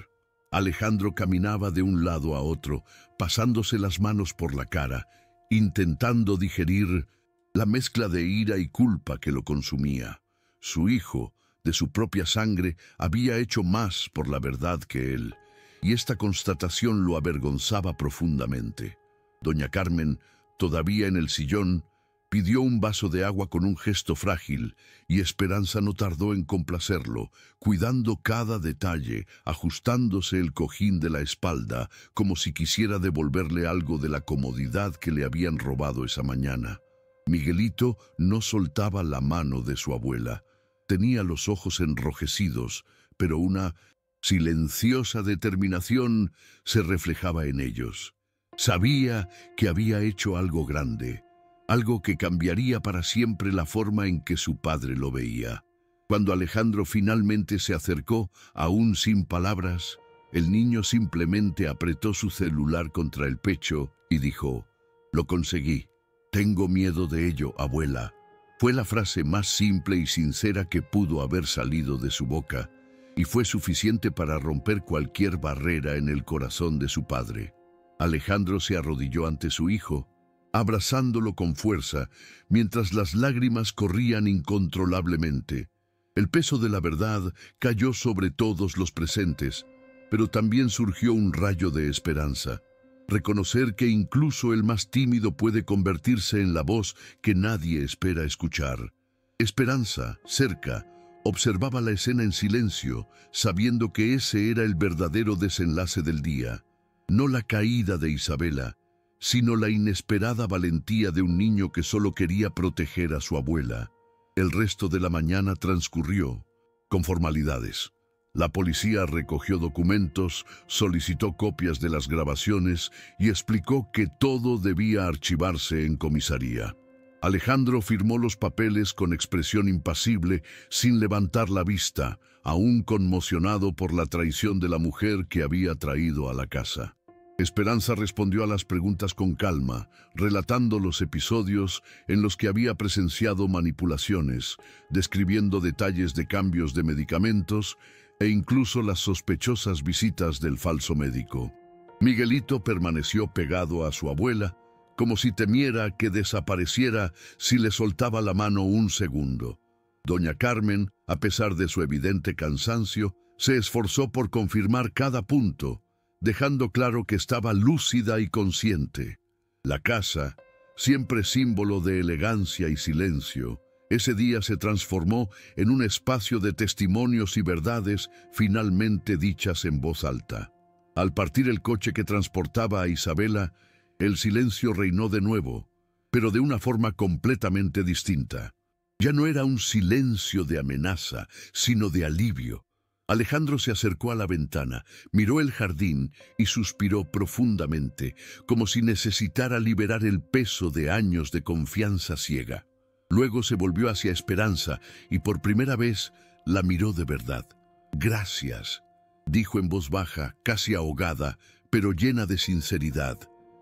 Alejandro caminaba de un lado a otro, pasándose las manos por la cara, intentando digerir la mezcla de ira y culpa que lo consumía. Su hijo, de su propia sangre, había hecho más por la verdad que él, y esta constatación lo avergonzaba profundamente. Doña Carmen, todavía en el sillón, pidió un vaso de agua con un gesto frágil, y Esperanza no tardó en complacerlo, cuidando cada detalle, ajustándose el cojín de la espalda, como si quisiera devolverle algo de la comodidad que le habían robado esa mañana. Miguelito no soltaba la mano de su abuela. Tenía los ojos enrojecidos, pero una silenciosa determinación se reflejaba en ellos. Sabía que había hecho algo grande, algo que cambiaría para siempre la forma en que su padre lo veía. Cuando Alejandro finalmente se acercó, aún sin palabras, el niño simplemente apretó su celular contra el pecho y dijo: «Lo conseguí. Tengo miedo de ello, abuela». Fue la frase más simple y sincera que pudo haber salido de su boca, y fue suficiente para romper cualquier barrera en el corazón de su padre. Alejandro se arrodilló ante su hijo, abrazándolo con fuerza, mientras las lágrimas corrían incontrolablemente. El peso de la verdad cayó sobre todos los presentes, pero también surgió un rayo de esperanza. Reconocer que incluso el más tímido puede convertirse en la voz que nadie espera escuchar. Esperanza, cerca, observaba la escena en silencio, sabiendo que ese era el verdadero desenlace del día. No la caída de Isabela, sino la inesperada valentía de un niño que solo quería proteger a su abuela. El resto de la mañana transcurrió con formalidades. La policía recogió documentos, solicitó copias de las grabaciones y explicó que todo debía archivarse en comisaría. Alejandro firmó los papeles con expresión impasible, sin levantar la vista, aún conmocionado por la traición de la mujer que había traído a la casa. Esperanza respondió a las preguntas con calma, relatando los episodios en los que había presenciado manipulaciones, describiendo detalles de cambios de medicamentos, e incluso las sospechosas visitas del falso médico. Miguelito permaneció pegado a su abuela, como si temiera que desapareciera si le soltaba la mano un segundo. Doña Carmen, a pesar de su evidente cansancio, se esforzó por confirmar cada punto, dejando claro que estaba lúcida y consciente. La casa, siempre símbolo de elegancia y silencio, ese día se transformó en un espacio de testimonios y verdades finalmente dichas en voz alta. Al partir el coche que transportaba a Isabela, el silencio reinó de nuevo, pero de una forma completamente distinta. Ya no era un silencio de amenaza, sino de alivio. Alejandro se acercó a la ventana, miró el jardín y suspiró profundamente, como si necesitara liberar el peso de años de confianza ciega. Luego se volvió hacia Esperanza y por primera vez la miró de verdad. «Gracias», dijo en voz baja, casi ahogada, pero llena de sinceridad.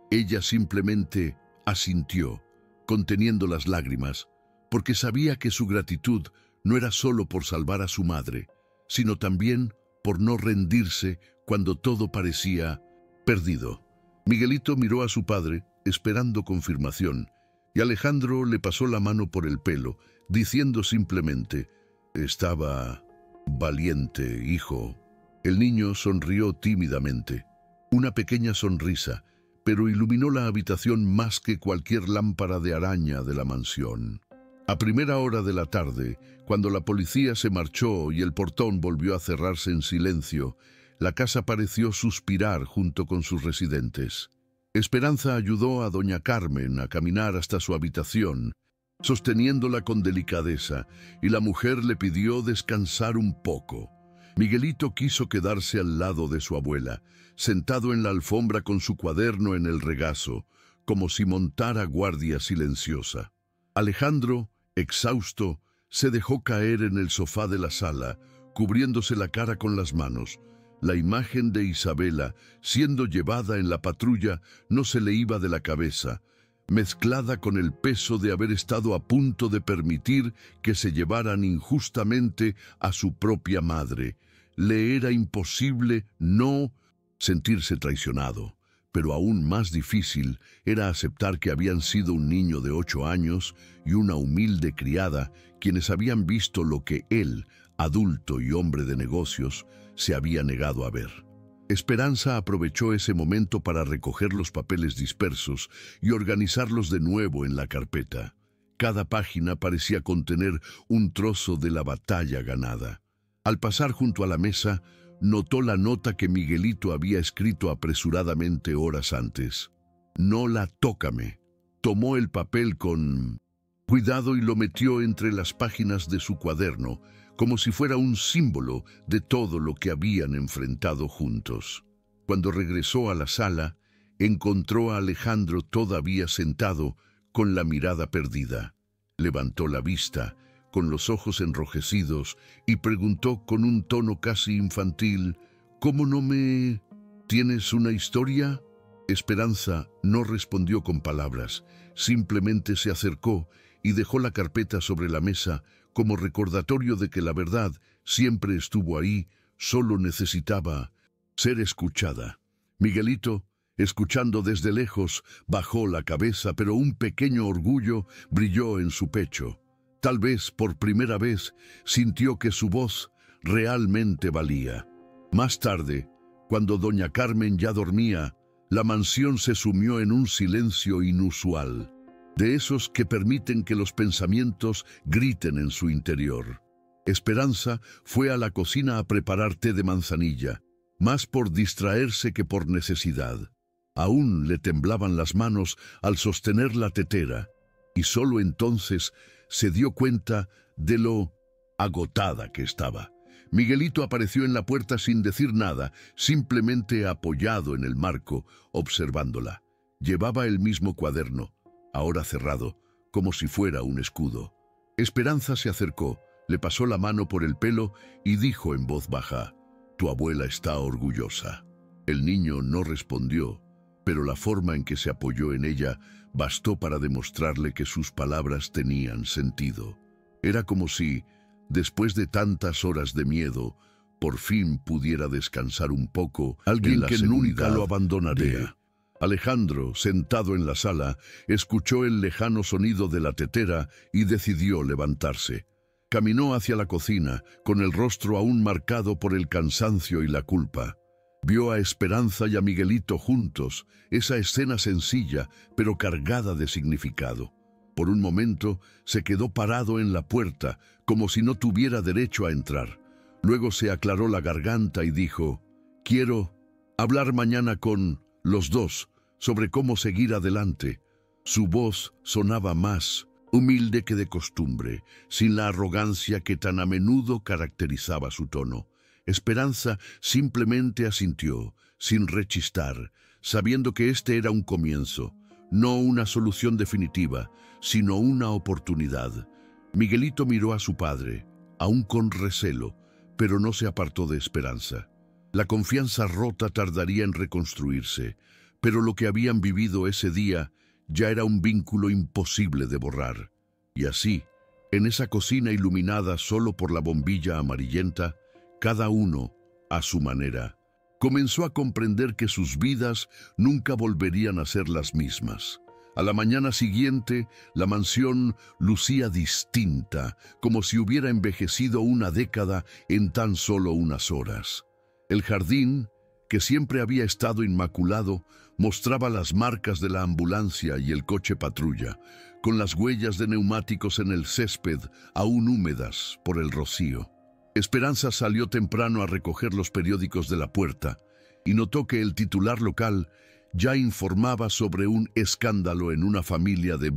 Ella simplemente asintió, conteniendo las lágrimas, porque sabía que su gratitud no era solo por salvar a su madre, sino también por no rendirse cuando todo parecía perdido. Miguelito miró a su padre, esperando confirmación, y Alejandro le pasó la mano por el pelo, diciendo simplemente: «Estaba valiente, hijo». El niño sonrió tímidamente. Una pequeña sonrisa, pero iluminó la habitación más que cualquier lámpara de araña de la mansión. A primera hora de la tarde, cuando la policía se marchó y el portón volvió a cerrarse en silencio, la casa pareció suspirar junto con sus residentes. Esperanza ayudó a doña Carmen a caminar hasta su habitación, sosteniéndola con delicadeza, y la mujer le pidió descansar un poco. Miguelito quiso quedarse al lado de su abuela, sentado en la alfombra con su cuaderno en el regazo, como si montara guardia silenciosa. Alejandro, exhausto, se dejó caer en el sofá de la sala, cubriéndose la cara con las manos. La imagen de Isabela, siendo llevada en la patrulla, no se le iba de la cabeza, mezclada con el peso de haber estado a punto de permitir que se llevaran injustamente a su propia madre. Le era imposible no sentirse traicionado, pero aún más difícil era aceptar que habían sido un niño de 8 años y una humilde criada quienes habían visto lo que él, adulto y hombre de negocios, se había negado a ver. Esperanza aprovechó ese momento para recoger los papeles dispersos y organizarlos de nuevo en la carpeta. Cada página parecía contener un trozo de la batalla ganada. Al pasar junto a la mesa, notó la nota que Miguelito había escrito apresuradamente horas antes. «No la tócame». Tomó el papel con cuidado y lo metió entre las páginas de su cuaderno, como si fuera un símbolo de todo lo que habían enfrentado juntos. Cuando regresó a la sala, encontró a Alejandro todavía sentado, con la mirada perdida. Levantó la vista, con los ojos enrojecidos, y preguntó con un tono casi infantil: «¿Cómo no me... ¿Tienes una historia?». Esperanza no respondió con palabras, simplemente se acercó y dejó la carpeta sobre la mesa como recordatorio de que la verdad siempre estuvo ahí, solo necesitaba ser escuchada. Miguelito, escuchando desde lejos, bajó la cabeza, pero un pequeño orgullo brilló en su pecho. Tal vez por primera vez sintió que su voz realmente valía. Más tarde, cuando doña Carmen ya dormía, la mansión se sumió en un silencio inusual, de esos que permiten que los pensamientos griten en su interior. Esperanza fue a la cocina a preparar té de manzanilla, más por distraerse que por necesidad. Aún le temblaban las manos al sostener la tetera, y solo entonces se dio cuenta de lo agotada que estaba. Miguelito apareció en la puerta sin decir nada, simplemente apoyado en el marco, observándola. Llevaba el mismo cuaderno, ahora cerrado, como si fuera un escudo. Esperanza se acercó, le pasó la mano por el pelo y dijo en voz baja: «Tu abuela está orgullosa». El niño no respondió, pero la forma en que se apoyó en ella bastó para demostrarle que sus palabras tenían sentido. Era como si, después de tantas horas de miedo, por fin pudiera descansar un poco, alguien que nunca lo abandonaría. Alejandro, sentado en la sala, escuchó el lejano sonido de la tetera y decidió levantarse. Caminó hacia la cocina, con el rostro aún marcado por el cansancio y la culpa. Vio a Esperanza y a Miguelito juntos, esa escena sencilla, pero cargada de significado. Por un momento se quedó parado en la puerta, como si no tuviera derecho a entrar. Luego se aclaró la garganta y dijo: «Quiero hablar mañana con los dos sobre cómo seguir adelante». Su voz sonaba más humilde que de costumbre, sin la arrogancia que tan a menudo caracterizaba su tono. Esperanza simplemente asintió, sin rechistar, sabiendo que este era un comienzo, no una solución definitiva, sino una oportunidad. Miguelito miró a su padre, aún con recelo, pero no se apartó de Esperanza. La confianza rota tardaría en reconstruirse, pero lo que habían vivido ese día ya era un vínculo imposible de borrar. Y así, en esa cocina iluminada solo por la bombilla amarillenta, cada uno, a su manera, comenzó a comprender que sus vidas nunca volverían a ser las mismas. A la mañana siguiente, la mansión lucía distinta, como si hubiera envejecido una década en tan solo unas horas. El jardín, que siempre había estado inmaculado, mostraba las marcas de la ambulancia y el coche patrulla, con las huellas de neumáticos en el césped aún húmedas por el rocío. Esperanza salió temprano a recoger los periódicos de la puerta y notó que el titular local ya informaba sobre un escándalo en una familia de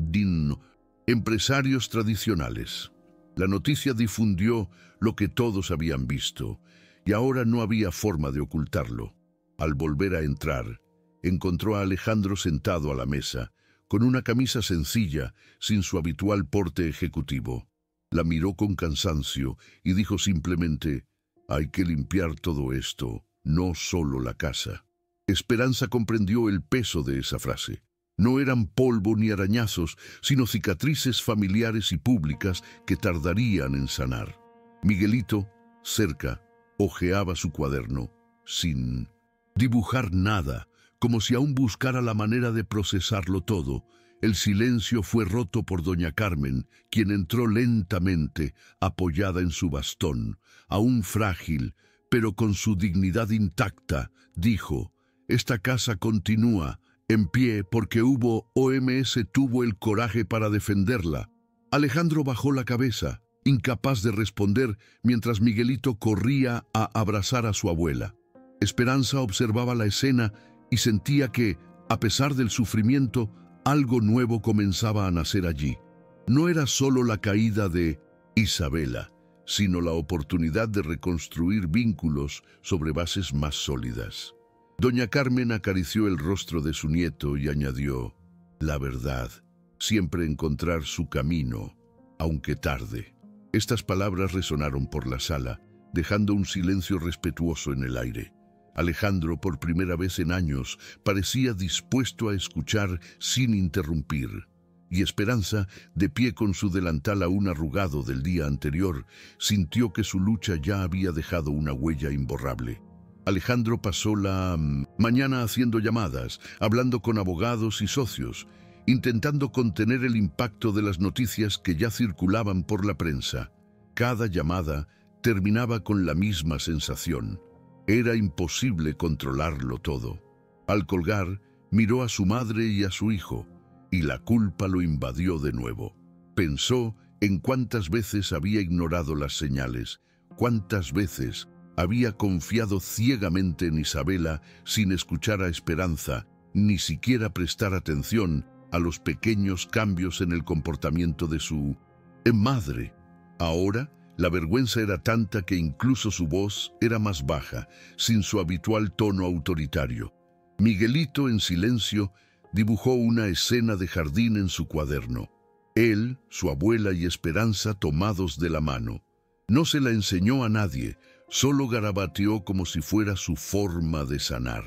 empresarios tradicionales. La noticia difundió lo que todos habían visto, y ahora no había forma de ocultarlo. Al volver a entrar, encontró a Alejandro sentado a la mesa, con una camisa sencilla, sin su habitual porte ejecutivo. La miró con cansancio y dijo simplemente: «Hay que limpiar todo esto, no solo la casa». Esperanza comprendió el peso de esa frase. No eran polvo ni arañazos, sino cicatrices familiares y públicas que tardarían en sanar. Miguelito, cerca, hojeaba su cuaderno, sin dibujar nada, como si aún buscara la manera de procesarlo todo. El silencio fue roto por doña Carmen, quien entró lentamente, apoyada en su bastón, aún frágil, pero con su dignidad intacta. Dijo: «Esta casa continúa en pie porque OMS tuvo el coraje para defenderla». Alejandro bajó la cabeza, incapaz de responder, mientras Miguelito corría a abrazar a su abuela. Esperanza observaba la escena y sentía que, a pesar del sufrimiento, algo nuevo comenzaba a nacer allí. No era solo la caída de Isabela, sino la oportunidad de reconstruir vínculos sobre bases más sólidas. Doña Carmen acarició el rostro de su nieto y añadió: «La verdad, siempre encontrar su camino, aunque tarde». Estas palabras resonaron por la sala, dejando un silencio respetuoso en el aire. Alejandro, por primera vez en años, parecía dispuesto a escuchar sin interrumpir. Y Esperanza, de pie con su delantal aún arrugado del día anterior, sintió que su lucha ya había dejado una huella imborrable. Alejandro pasó la mañana haciendo llamadas, hablando con abogados y socios, intentando contener el impacto de las noticias que ya circulaban por la prensa. Cada llamada terminaba con la misma sensación. Era imposible controlarlo todo. Al colgar, miró a su madre y a su hijo, y la culpa lo invadió de nuevo. Pensó en cuántas veces había ignorado las señales, cuántas veces había confiado ciegamente en Isabela sin escuchar a Esperanza, ni siquiera prestar atención a los pequeños cambios en el comportamiento de su madre. Ahora, la vergüenza era tanta que incluso su voz era más baja, sin su habitual tono autoritario. Miguelito, en silencio, dibujó una escena de jardín en su cuaderno. Él, su abuela y Esperanza tomados de la mano. No se la enseñó a nadie, solo garabateó como si fuera su forma de sanar.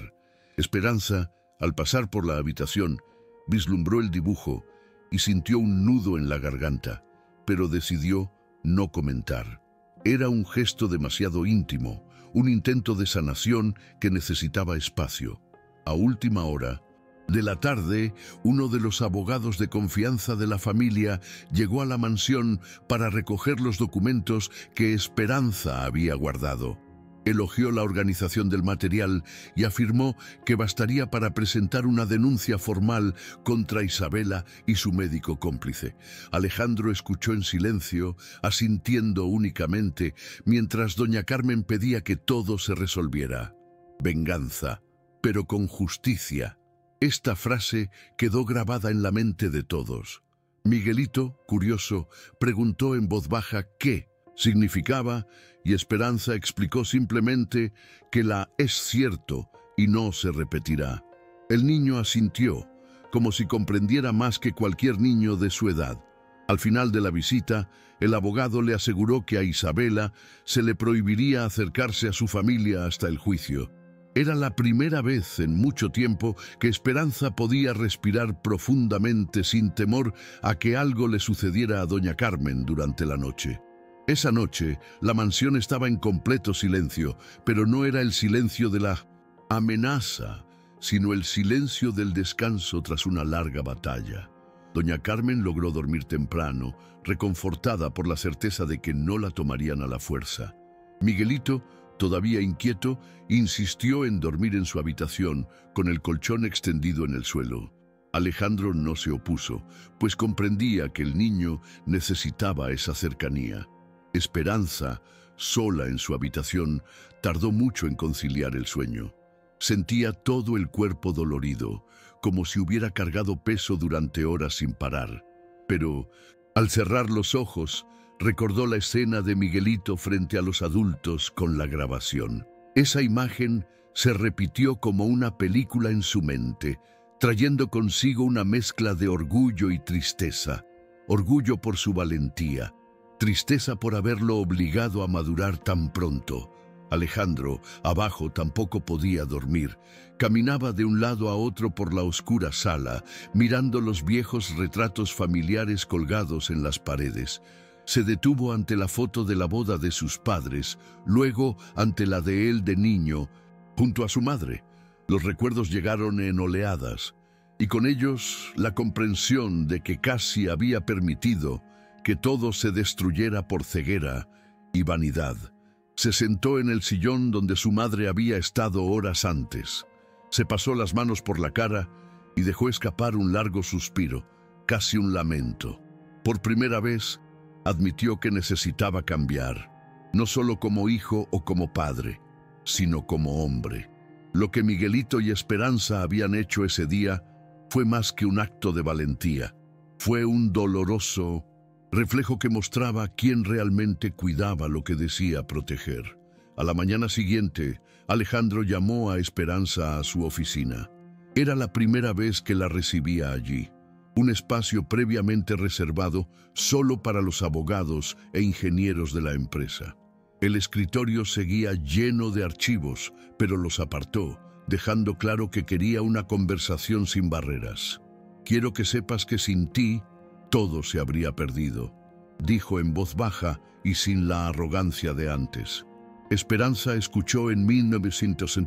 Esperanza, al pasar por la habitación, vislumbró el dibujo y sintió un nudo en la garganta, pero decidió no comentar. Era un gesto demasiado íntimo, un intento de sanación que necesitaba espacio. A última hora de la tarde, uno de los abogados de confianza de la familia llegó a la mansión para recoger los documentos que Esperanza había guardado. Elogió la organización del material y afirmó que bastaría para presentar una denuncia formal contra Isabela y su médico cómplice. Alejandro escuchó en silencio, asintiendo únicamente, mientras doña Carmen pedía que todo se resolviera. Venganza, pero con justicia. Esta frase quedó grabada en la mente de todos. Miguelito, curioso, preguntó en voz baja qué significaba y Esperanza explicó simplemente que la es cierto y no se repetirá. El niño asintió, como si comprendiera más que cualquier niño de su edad. Al final de la visita, el abogado le aseguró que a Isabela se le prohibiría acercarse a su familia hasta el juicio. Era la primera vez en mucho tiempo que Esperanza podía respirar profundamente sin temor a que algo le sucediera a doña Carmen durante la noche. Esa noche, la mansión estaba en completo silencio, pero no era el silencio de la amenaza, sino el silencio del descanso tras una larga batalla. Doña Carmen logró dormir temprano, reconfortada por la certeza de que no la tomarían a la fuerza. Miguelito, todavía inquieto, insistió en dormir en su habitación, con el colchón extendido en el suelo. Alejandro no se opuso, pues comprendía que el niño necesitaba esa cercanía. Esperanza, sola en su habitación, tardó mucho en conciliar el sueño. Sentía todo el cuerpo dolorido, como si hubiera cargado peso durante horas sin parar. Pero, al cerrar los ojos, recordó la escena de Miguelito frente a los adultos con la grabación. Esa imagen se repitió como una película en su mente, trayendo consigo una mezcla de orgullo y tristeza. Orgullo por su valentía, tristeza por haberlo obligado a madurar tan pronto. Alejandro, abajo, tampoco podía dormir. Caminaba de un lado a otro por la oscura sala, mirando los viejos retratos familiares colgados en las paredes. Se detuvo ante la foto de la boda de sus padres, luego ante la de él de niño, junto a su madre. Los recuerdos llegaron en oleadas, y con ellos la comprensión de que casi había permitido que todo se destruyera por ceguera y vanidad. Se sentó en el sillón donde su madre había estado horas antes. Se pasó las manos por la cara y dejó escapar un largo suspiro, casi un lamento. Por primera vez, admitió que necesitaba cambiar, no solo como hijo o como padre, sino como hombre. Lo que Miguelito y Esperanza habían hecho ese día fue más que un acto de valentía. Fue un doloroso reflejo que mostraba quién realmente cuidaba lo que decía proteger. A la mañana siguiente, Alejandro llamó a Esperanza a su oficina. Era la primera vez que la recibía allí, un espacio previamente reservado solo para los abogados e ingenieros de la empresa. El escritorio seguía lleno de archivos, pero los apartó, dejando claro que quería una conversación sin barreras. «Quiero que sepas que sin ti todo se habría perdido», dijo en voz baja y sin la arrogancia de antes. Esperanza escuchó en 1900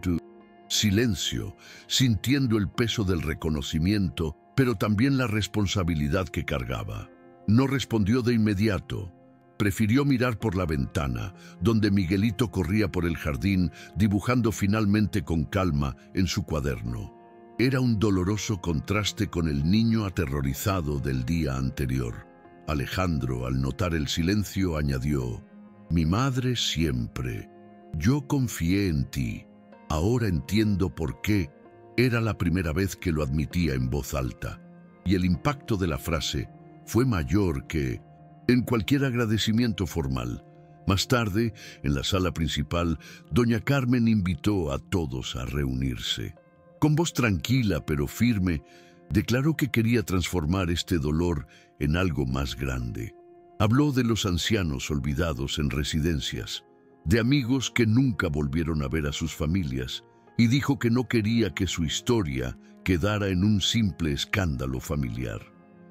silencio, sintiendo el peso del reconocimiento, pero también la responsabilidad que cargaba. No respondió de inmediato. Prefirió mirar por la ventana, donde Miguelito corría por el jardín, dibujando finalmente con calma en su cuaderno. Era un doloroso contraste con el niño aterrorizado del día anterior. Alejandro, al notar el silencio, añadió: «Mi madre siempre. Yo confié en ti. Ahora entiendo por qué». Era la primera vez que lo admitía en voz alta, y el impacto de la frase fue mayor que en cualquier agradecimiento formal. Más tarde, en la sala principal, doña Carmen invitó a todos a reunirse. Con voz tranquila pero firme, declaró que quería transformar este dolor en algo más grande. Habló de los ancianos olvidados en residencias, de amigos que nunca volvieron a ver a sus familias, y dijo que no quería que su historia quedara en un simple escándalo familiar.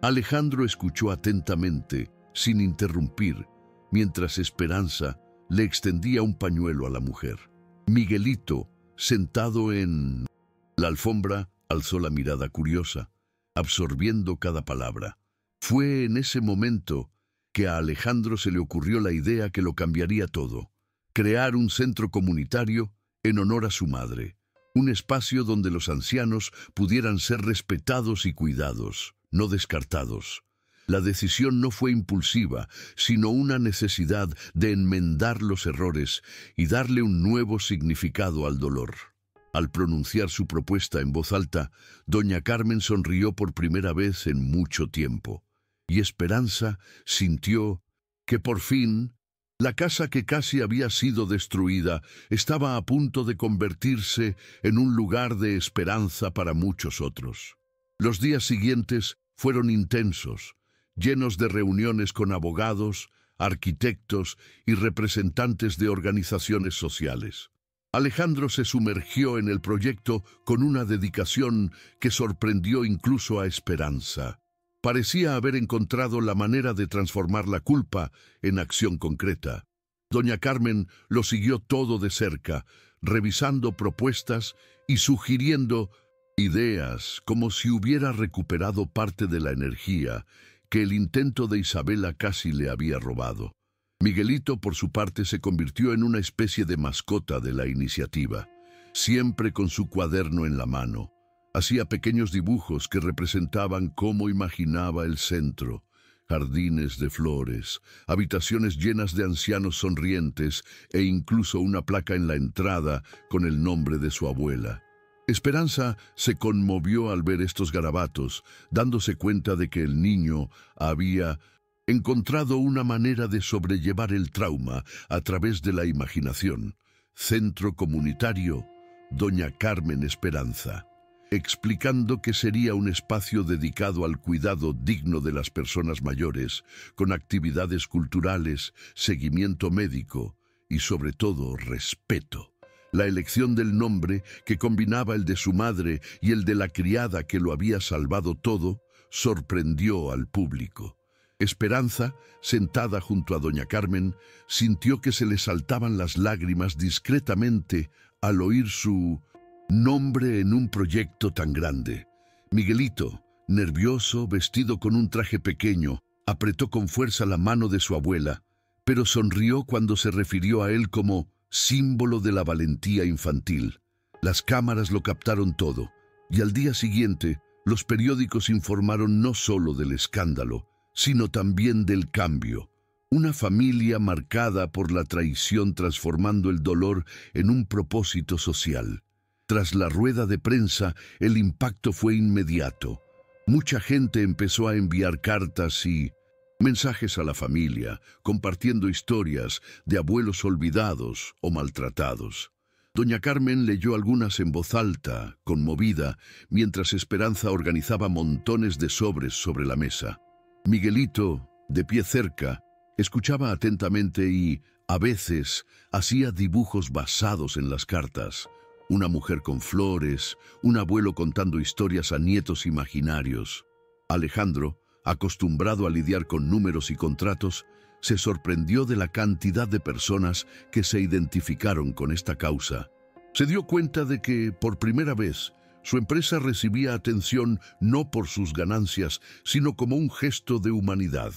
Alejandro escuchó atentamente, sin interrumpir, mientras Esperanza le extendía un pañuelo a la mujer. Miguelito, sentado en la alfombra, alzó la mirada curiosa, absorbiendo cada palabra. Fue en ese momento que a Alejandro se le ocurrió la idea que lo cambiaría todo: crear un centro comunitario en honor a su madre, un espacio donde los ancianos pudieran ser respetados y cuidados, no descartados. La decisión no fue impulsiva, sino una necesidad de enmendar los errores y darle un nuevo significado al dolor. Al pronunciar su propuesta en voz alta, doña Carmen sonrió por primera vez en mucho tiempo, y Esperanza sintió que por fin la casa que casi había sido destruida estaba a punto de convertirse en un lugar de esperanza para muchos otros. Los días siguientes fueron intensos, llenos de reuniones con abogados, arquitectos y representantes de organizaciones sociales. Alejandro se sumergió en el proyecto con una dedicación que sorprendió incluso a Esperanza. Parecía haber encontrado la manera de transformar la culpa en acción concreta. Doña Carmen lo siguió todo de cerca, revisando propuestas y sugiriendo ideas, como si hubiera recuperado parte de la energía que el intento de Isabela casi le había robado. Miguelito, por su parte, se convirtió en una especie de mascota de la iniciativa, siempre con su cuaderno en la mano. Hacía pequeños dibujos que representaban cómo imaginaba el centro: jardines de flores, habitaciones llenas de ancianos sonrientes e incluso una placa en la entrada con el nombre de su abuela. Esperanza se conmovió al ver estos garabatos, dándose cuenta de que el niño había encontrado una manera de sobrellevar el trauma a través de la imaginación. Centro Comunitario Doña Carmen Esperanza, explicando que sería un espacio dedicado al cuidado digno de las personas mayores, con actividades culturales, seguimiento médico y, sobre todo, respeto. La elección del nombre, que combinaba el de su madre y el de la criada que lo había salvado todo, sorprendió al público. Esperanza, sentada junto a doña Carmen, sintió que se le saltaban las lágrimas discretamente al oír su nombre en un proyecto tan grande. Miguelito, nervioso, vestido con un traje pequeño, apretó con fuerza la mano de su abuela, pero sonrió cuando se refirió a él como símbolo de la valentía infantil. Las cámaras lo captaron todo, y al día siguiente los periódicos informaron no solo del escándalo, sino también del cambio. Una familia marcada por la traición transformando el dolor en un propósito social. Tras la rueda de prensa, el impacto fue inmediato. Mucha gente empezó a enviar cartas y mensajes a la familia, compartiendo historias de abuelos olvidados o maltratados. Doña Carmen leyó algunas en voz alta, conmovida, mientras Esperanza organizaba montones de sobres sobre la mesa. Miguelito, de pie cerca, escuchaba atentamente y, a veces, hacía dibujos basados en las cartas. Una mujer con flores, un abuelo contando historias a nietos imaginarios. Alejandro, acostumbrado a lidiar con números y contratos, se sorprendió de la cantidad de personas que se identificaron con esta causa. Se dio cuenta de que, por primera vez, su empresa recibía atención no por sus ganancias, sino como un gesto de humanidad.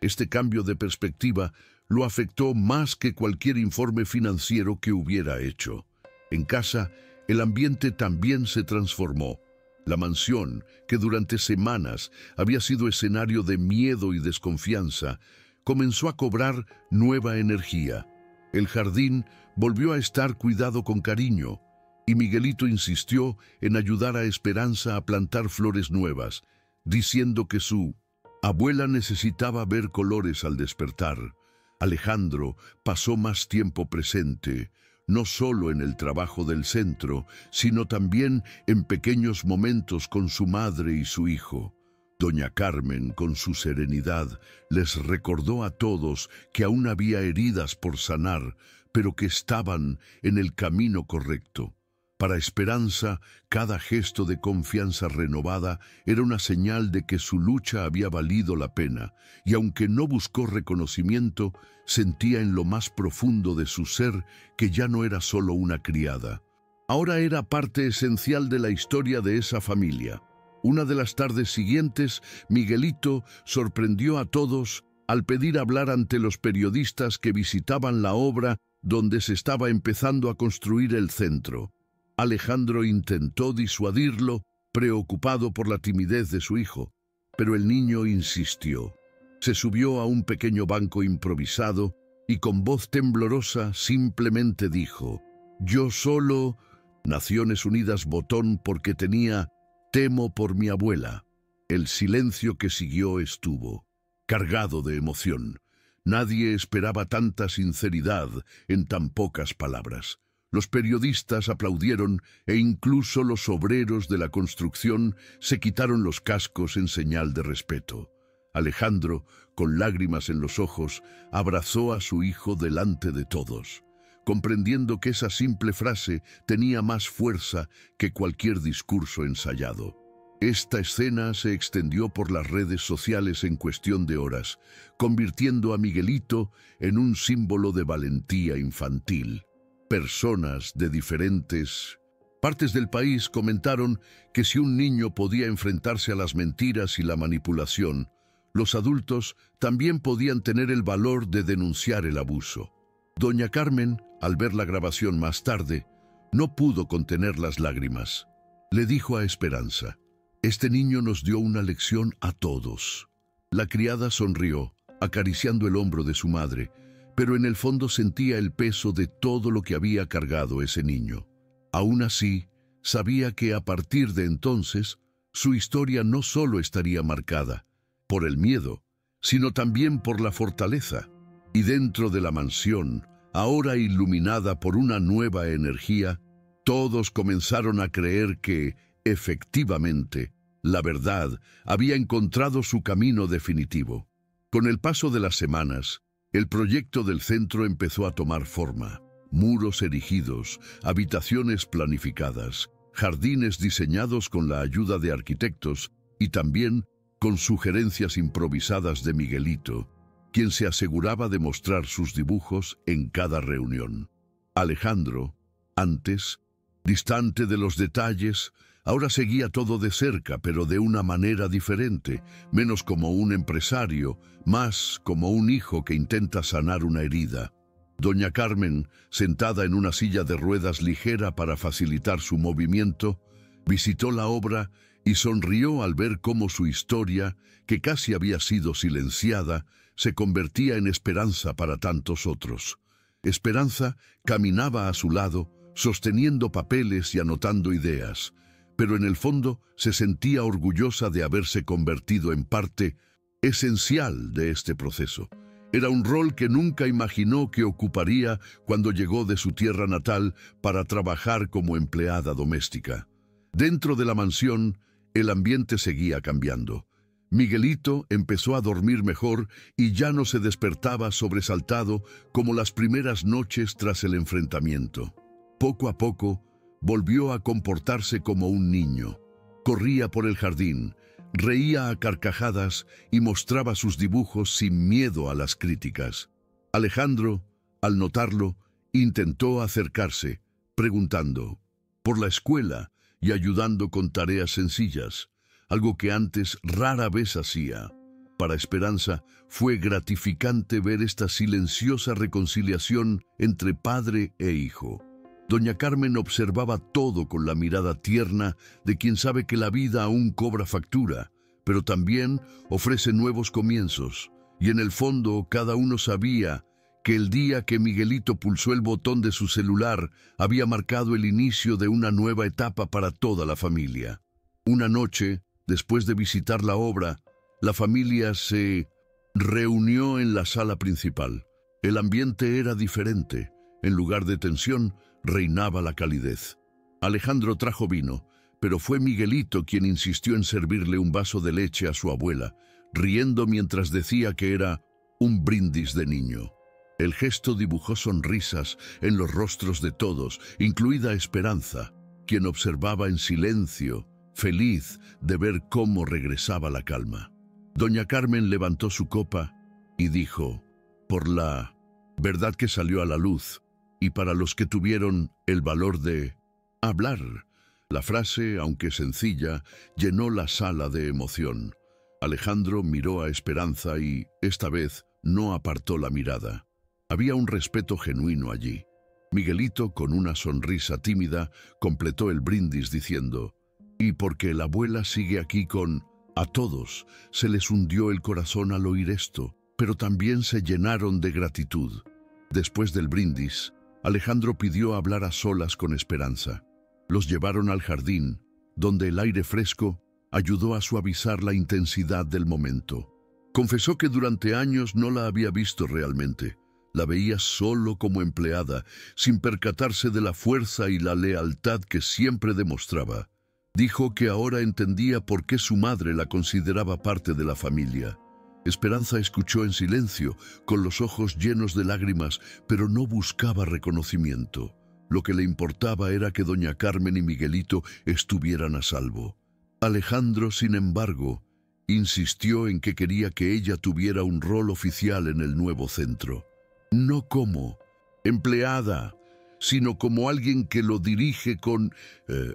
Este cambio de perspectiva lo afectó más que cualquier informe financiero que hubiera hecho. En casa, el ambiente también se transformó. La mansión, que durante semanas había sido escenario de miedo y desconfianza, comenzó a cobrar nueva energía. El jardín volvió a estar cuidado con cariño, y Miguelito insistió en ayudar a Esperanza a plantar flores nuevas, diciendo que su abuela necesitaba ver colores al despertar. Alejandro pasó más tiempo presente, no solo en el trabajo del centro, sino también en pequeños momentos con su madre y su hijo. Doña Carmen, con su serenidad, les recordó a todos que aún había heridas por sanar, pero que estaban en el camino correcto. Para Esperanza, cada gesto de confianza renovada era una señal de que su lucha había valido la pena, y aunque no buscó reconocimiento, sentía en lo más profundo de su ser que ya no era solo una criada. Ahora era parte esencial de la historia de esa familia. Una de las tardes siguientes, Miguelito sorprendió a todos al pedir hablar ante los periodistas que visitaban la obra donde se estaba empezando a construir el centro. Alejandro intentó disuadirlo, preocupado por la timidez de su hijo, pero el niño insistió. Se subió a un pequeño banco improvisado y con voz temblorosa simplemente dijo: «Yo solo, Naciones Unidas botón porque tenía, temo por mi abuela». El silencio que siguió estuvo cargado de emoción. Nadie esperaba tanta sinceridad en tan pocas palabras. Los periodistas aplaudieron e incluso los obreros de la construcción se quitaron los cascos en señal de respeto. Alejandro, con lágrimas en los ojos, abrazó a su hijo delante de todos, comprendiendo que esa simple frase tenía más fuerza que cualquier discurso ensayado. Esta escena se extendió por las redes sociales en cuestión de horas, convirtiendo a Miguelito en un símbolo de valentía infantil. Personas de diferentes partes del país comentaron que si un niño podía enfrentarse a las mentiras y la manipulación, los adultos también podían tener el valor de denunciar el abuso. Doña Carmen, al ver la grabación más tarde, no pudo contener las lágrimas. Le dijo a Esperanza: «Este niño nos dio una lección a todos». La criada sonrió, acariciando el hombro de su madre, pero en el fondo sentía el peso de todo lo que había cargado ese niño. Aún así, sabía que a partir de entonces, su historia no solo estaría marcada por el miedo, sino también por la fortaleza. Y dentro de la mansión, ahora iluminada por una nueva energía, todos comenzaron a creer que, efectivamente, la verdad había encontrado su camino definitivo. Con el paso de las semanas, el proyecto del centro empezó a tomar forma. Muros erigidos, habitaciones planificadas, jardines diseñados con la ayuda de arquitectos y también con sugerencias improvisadas de Miguelito, quien se aseguraba de mostrar sus dibujos en cada reunión. Alejandro, antes, distante de los detalles, ahora seguía todo de cerca, pero de una manera diferente, menos como un empresario, más como un hijo que intenta sanar una herida. Doña Carmen, sentada en una silla de ruedas ligera para facilitar su movimiento, visitó la obra y sonrió al ver cómo su historia, que casi había sido silenciada, se convertía en esperanza para tantos otros. Esperanza caminaba a su lado, sosteniendo papeles y anotando ideas, pero en el fondo se sentía orgullosa de haberse convertido en parte esencial de este proceso. Era un rol que nunca imaginó que ocuparía cuando llegó de su tierra natal para trabajar como empleada doméstica. Dentro de la mansión, el ambiente seguía cambiando. Miguelito empezó a dormir mejor y ya no se despertaba sobresaltado como las primeras noches tras el enfrentamiento. Poco a poco, volvió a comportarse como un niño. Corría por el jardín, reía a carcajadas y mostraba sus dibujos sin miedo a las críticas. Alejandro, al notarlo, intentó acercarse, preguntando por la escuela y ayudando con tareas sencillas, algo que antes rara vez hacía. Para Esperanza, fue gratificante ver esta silenciosa reconciliación entre padre e hijo. Doña Carmen observaba todo con la mirada tierna de quien sabe que la vida aún cobra factura, pero también ofrece nuevos comienzos, y en el fondo cada uno sabía que el día que Miguelito pulsó el botón de su celular había marcado el inicio de una nueva etapa para toda la familia. Una noche, después de visitar la obra, la familia se reunió en la sala principal. El ambiente era diferente. En lugar de tensión, reinaba la calidez. Alejandro trajo vino, pero fue Miguelito quien insistió en servirle un vaso de leche a su abuela, riendo mientras decía que era un brindis de niño. El gesto dibujó sonrisas en los rostros de todos, incluida Esperanza. quien observaba en silencio, feliz de ver cómo regresaba la calma. Doña Carmen levantó su copa y dijo: por la verdad que salió a la luz, y para los que tuvieron el valor de hablar. La frase, aunque sencilla, llenó la sala de emoción. Alejandro miró a Esperanza y, esta vez, no apartó la mirada. Había un respeto genuino allí. Miguelito, con una sonrisa tímida, completó el brindis diciendo: y porque la abuela sigue aquí con... A todos se les hundió el corazón al oír esto, pero también se llenaron de gratitud. Después del brindis, Alejandro pidió hablar a solas con Esperanza. Los llevaron al jardín, donde el aire fresco ayudó a suavizar la intensidad del momento. Confesó que durante años no la había visto realmente. La veía solo como empleada, sin percatarse de la fuerza y la lealtad que siempre demostraba. Dijo que ahora entendía por qué su madre la consideraba parte de la familia. Esperanza escuchó en silencio, con los ojos llenos de lágrimas, pero no buscaba reconocimiento. Lo que le importaba era que doña Carmen y Miguelito estuvieran a salvo. Alejandro, sin embargo, insistió en que quería que ella tuviera un rol oficial en el nuevo centro. No como empleada, sino como alguien que lo dirige con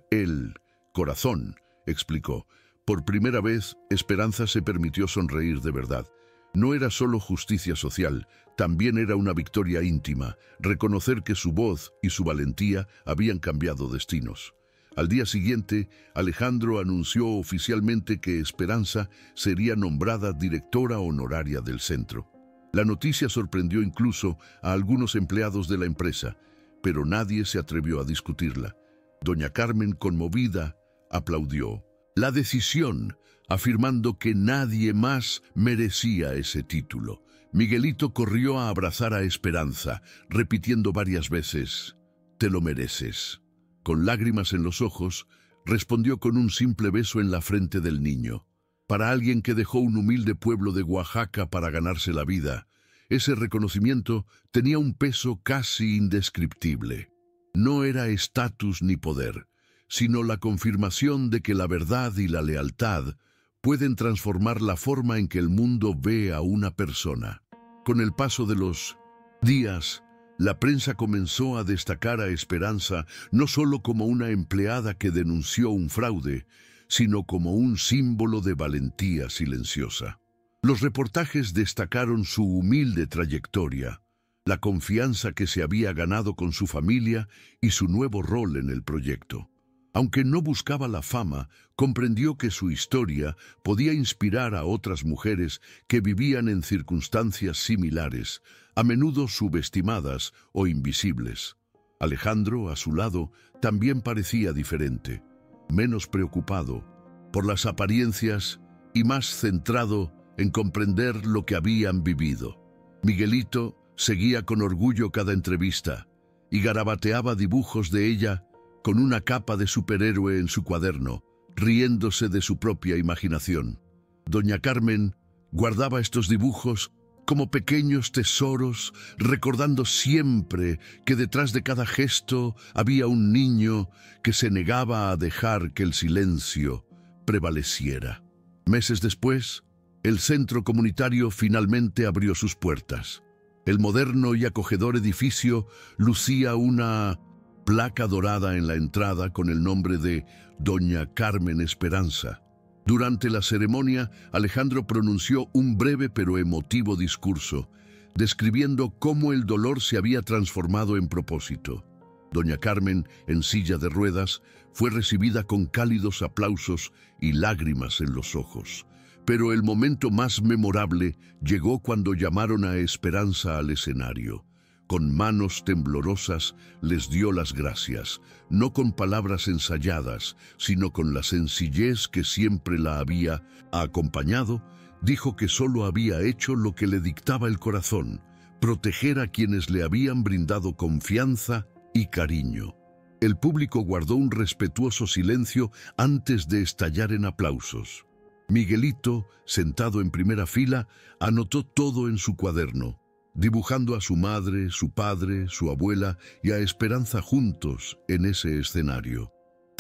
el corazón, explicó. Por primera vez, Esperanza se permitió sonreír de verdad. No era solo justicia social, también era una victoria íntima, reconocer que su voz y su valentía habían cambiado destinos. Al día siguiente, Alejandro anunció oficialmente que Esperanza sería nombrada directora honoraria del centro. La noticia sorprendió incluso a algunos empleados de la empresa, pero nadie se atrevió a discutirla. Doña Carmen, conmovida, aplaudió la decisión, afirmando que nadie más merecía ese título. Miguelito corrió a abrazar a Esperanza, repitiendo varias veces: «Te lo mereces». Con lágrimas en los ojos, respondió con un simple beso en la frente del niño. Para alguien que dejó un humilde pueblo de Oaxaca para ganarse la vida, ese reconocimiento tenía un peso casi indescriptible. No era estatus ni poder, sino la confirmación de que la verdad y la lealtad pueden transformar la forma en que el mundo ve a una persona. Con el paso de los días, la prensa comenzó a destacar a Esperanza no solo como una empleada que denunció un fraude, sino como un símbolo de valentía silenciosa. Los reportajes destacaron su humilde trayectoria, la confianza que se había ganado con su familia y su nuevo rol en el proyecto. Aunque no buscaba la fama, comprendió que su historia podía inspirar a otras mujeres que vivían en circunstancias similares, a menudo subestimadas o invisibles. Alejandro, a su lado, también parecía diferente, menos preocupado por las apariencias y más centrado en comprender lo que habían vivido. Miguelito seguía con orgullo cada entrevista y garabateaba dibujos de ella con una capa de superhéroe en su cuaderno, riéndose de su propia imaginación. Doña Carmen guardaba estos dibujos como pequeños tesoros, recordando siempre que detrás de cada gesto había un niño que se negaba a dejar que el silencio prevaleciera. Meses después, el centro comunitario finalmente abrió sus puertas. El moderno y acogedor edificio lucía una placa dorada en la entrada con el nombre de Doña Carmen Esperanza. Durante la ceremonia, Alejandro pronunció un breve pero emotivo discurso, describiendo cómo el dolor se había transformado en propósito. Doña Carmen, en silla de ruedas, fue recibida con cálidos aplausos y lágrimas en los ojos. Pero el momento más memorable llegó cuando llamaron a Esperanza al escenario. Con manos temblorosas les dio las gracias, no con palabras ensayadas, sino con la sencillez que siempre la había acompañado. Dijo que solo había hecho lo que le dictaba el corazón, proteger a quienes le habían brindado confianza y cariño. El público guardó un respetuoso silencio antes de estallar en aplausos. Miguelito, sentado en primera fila, anotó todo en su cuaderno, dibujando a su madre, su padre, su abuela y a Esperanza juntos en ese escenario.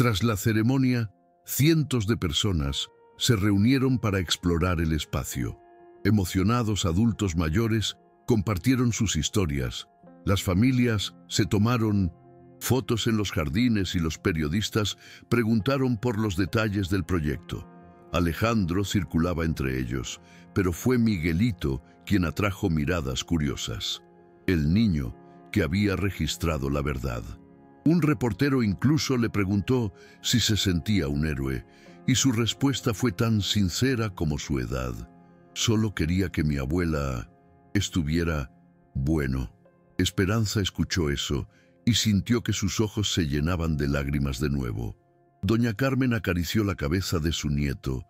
Tras la ceremonia, cientos de personas se reunieron para explorar el espacio. Emocionados adultos mayores compartieron sus historias. Las familias se tomaron fotos en los jardines y los periodistas preguntaron por los detalles del proyecto. Alejandro circulaba entre ellos, pero fue Miguelito quien atrajo miradas curiosas. El niño que había registrado la verdad. Un reportero incluso le preguntó si se sentía un héroe, y su respuesta fue tan sincera como su edad. Solo quería que mi abuela estuviera bueno. Esperanza escuchó eso y sintió que sus ojos se llenaban de lágrimas de nuevo. Doña Carmen acarició la cabeza de su nieto,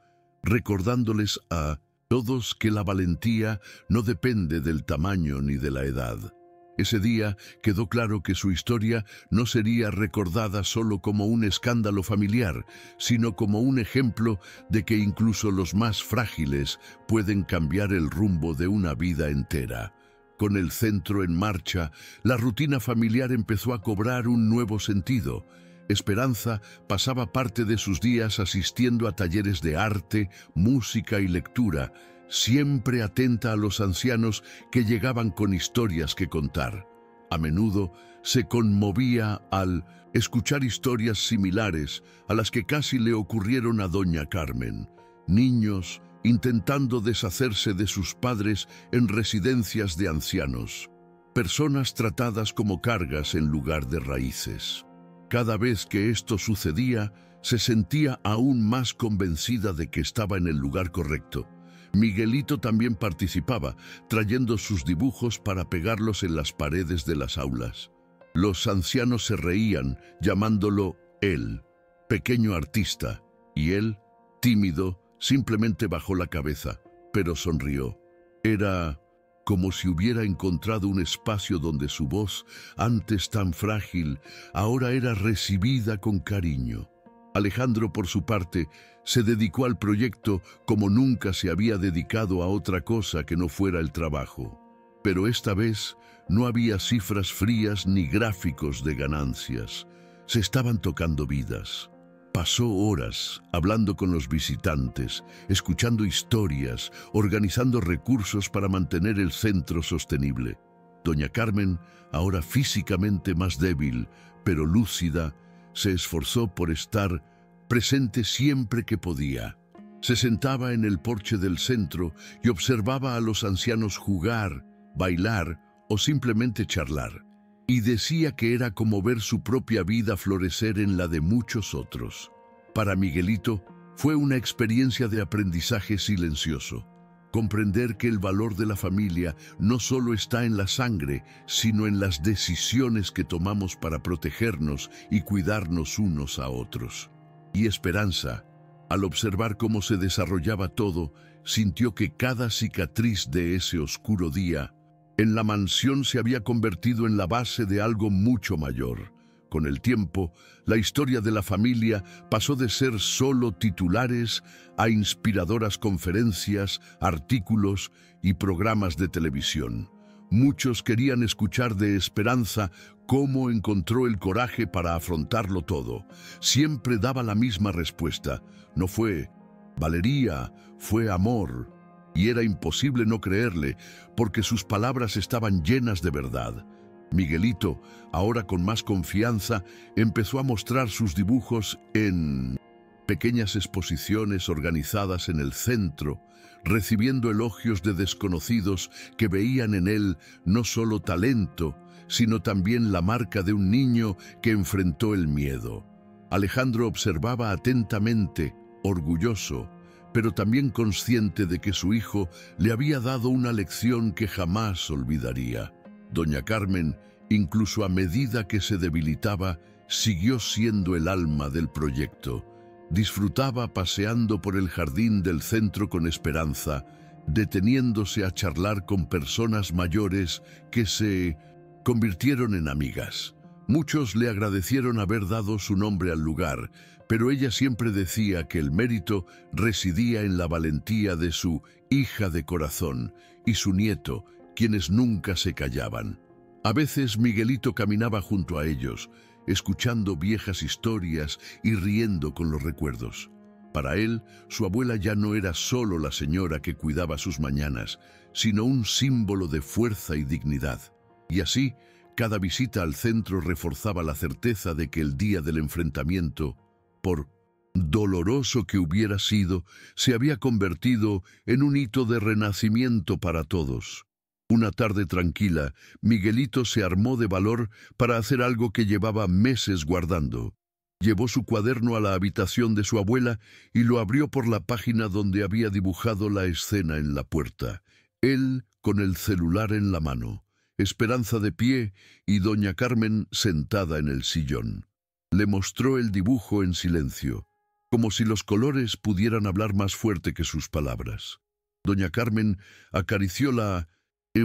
recordándoles a todos que la valentía no depende del tamaño ni de la edad. Ese día quedó claro que su historia no sería recordada solo como un escándalo familiar, sino como un ejemplo de que incluso los más frágiles pueden cambiar el rumbo de una vida entera. Con el centro en marcha, la rutina familiar empezó a cobrar un nuevo sentido. Esperanza pasaba parte de sus días asistiendo a talleres de arte, música y lectura, siempre atenta a los ancianos que llegaban con historias que contar. A menudo se conmovía al escuchar historias similares a las que casi le ocurrieron a doña Carmen. Niños intentando deshacerse de sus padres en residencias de ancianos. Personas tratadas como cargas en lugar de raíces. Cada vez que esto sucedía, se sentía aún más convencida de que estaba en el lugar correcto. Miguelito también participaba, trayendo sus dibujos para pegarlos en las paredes de las aulas. Los ancianos se reían, llamándolo él, pequeño artista, y él, tímido, simplemente bajó la cabeza, pero sonrió. Era como si hubiera encontrado un espacio donde su voz, antes tan frágil, ahora era recibida con cariño. Alejandro, por su parte, se dedicó al proyecto como nunca se había dedicado a otra cosa que no fuera el trabajo. Pero esta vez no había cifras frías ni gráficos de ganancias. Se estaban tocando vidas. Pasó horas hablando con los visitantes, escuchando historias, organizando recursos para mantener el centro sostenible. Doña Carmen, ahora físicamente más débil, pero lúcida, se esforzó por estar presente siempre que podía. Se sentaba en el porche del centro y observaba a los ancianos jugar, bailar o simplemente charlar. Y decía que era como ver su propia vida florecer en la de muchos otros. Para Miguelito fue una experiencia de aprendizaje silencioso. Comprender que el valor de la familia no solo está en la sangre, sino en las decisiones que tomamos para protegernos y cuidarnos unos a otros. Y Esperanza, al observar cómo se desarrollaba todo, sintió que cada cicatriz de ese oscuro día en la mansión se había convertido en la base de algo mucho mayor. Con el tiempo, la historia de la familia pasó de ser solo titulares a inspiradoras conferencias, artículos y programas de televisión. Muchos querían escuchar de Esperanza cómo encontró el coraje para afrontarlo todo. Siempre daba la misma respuesta. No fue valería, fue amor. Y era imposible no creerle, porque sus palabras estaban llenas de verdad. Miguelito, ahora con más confianza, empezó a mostrar sus dibujos en pequeñas exposiciones organizadas en el centro, recibiendo elogios de desconocidos que veían en él no solo talento, sino también la marca de un niño que enfrentó el miedo. Alejandro observaba atentamente, orgulloso, pero también consciente de que su hijo le había dado una lección que jamás olvidaría. Doña Carmen, incluso a medida que se debilitaba, siguió siendo el alma del proyecto. Disfrutaba paseando por el jardín del centro con Esperanza, deteniéndose a charlar con personas mayores que se convirtieron en amigas. Muchos le agradecieron haber dado su nombre al lugar, pero ella siempre decía que el mérito residía en la valentía de su hija de corazón y su nieto, quienes nunca se callaban. A veces Miguelito caminaba junto a ellos, escuchando viejas historias y riendo con los recuerdos. Para él, su abuela ya no era solo la señora que cuidaba sus mañanas, sino un símbolo de fuerza y dignidad. Y así, cada visita al centro reforzaba la certeza de que el día del enfrentamiento, por doloroso que hubiera sido, se había convertido en un hito de renacimiento para todos. Una tarde tranquila, Miguelito se armó de valor para hacer algo que llevaba meses guardando. Llevó su cuaderno a la habitación de su abuela y lo abrió por la página donde había dibujado la escena en la puerta. Él con el celular en la mano, Esperanza de pie y doña Carmen sentada en el sillón. Le mostró el dibujo en silencio, como si los colores pudieran hablar más fuerte que sus palabras. Doña Carmen acarició la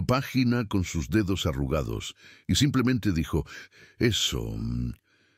página con sus dedos arrugados y simplemente dijo: «Eso,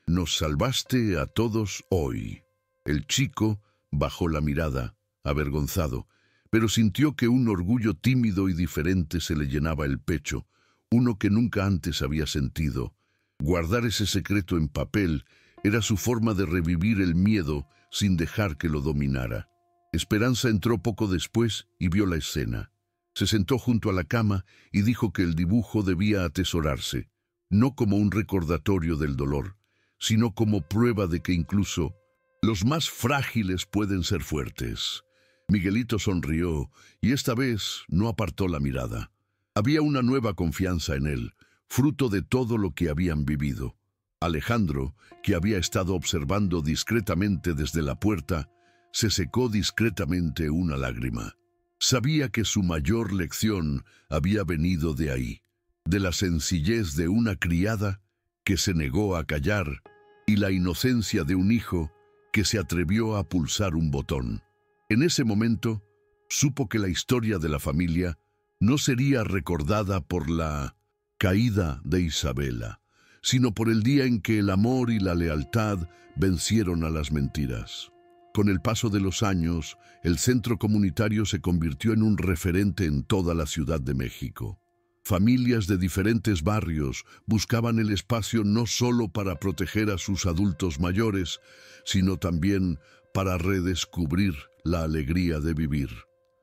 nos salvaste a todos hoy». El chico bajó la mirada, avergonzado, pero sintió que un orgullo tímido y diferente se le llenaba el pecho, uno que nunca antes había sentido. Guardar ese secreto en papel era su forma de revivir el miedo sin dejar que lo dominara. Esperanza entró poco después y vio la escena. Se sentó junto a la cama y dijo que el dibujo debía atesorarse, no como un recordatorio del dolor, sino como prueba de que incluso los más frágiles pueden ser fuertes. Miguelito sonrió y esta vez no apartó la mirada. Había una nueva confianza en él, fruto de todo lo que habían vivido. Alejandro, que había estado observando discretamente desde la puerta, se secó discretamente una lágrima. Sabía que su mayor lección había venido de ahí, de la sencillez de una criada que se negó a callar y la inocencia de un hijo que se atrevió a pulsar un botón. En ese momento, supo que la historia de la familia no sería recordada por la caída de Isabela, sino por el día en que el amor y la lealtad vencieron a las mentiras. Con el paso de los años, el centro comunitario se convirtió en un referente en toda la Ciudad de México. Familias de diferentes barrios buscaban el espacio no solo para proteger a sus adultos mayores, sino también para redescubrir la alegría de vivir.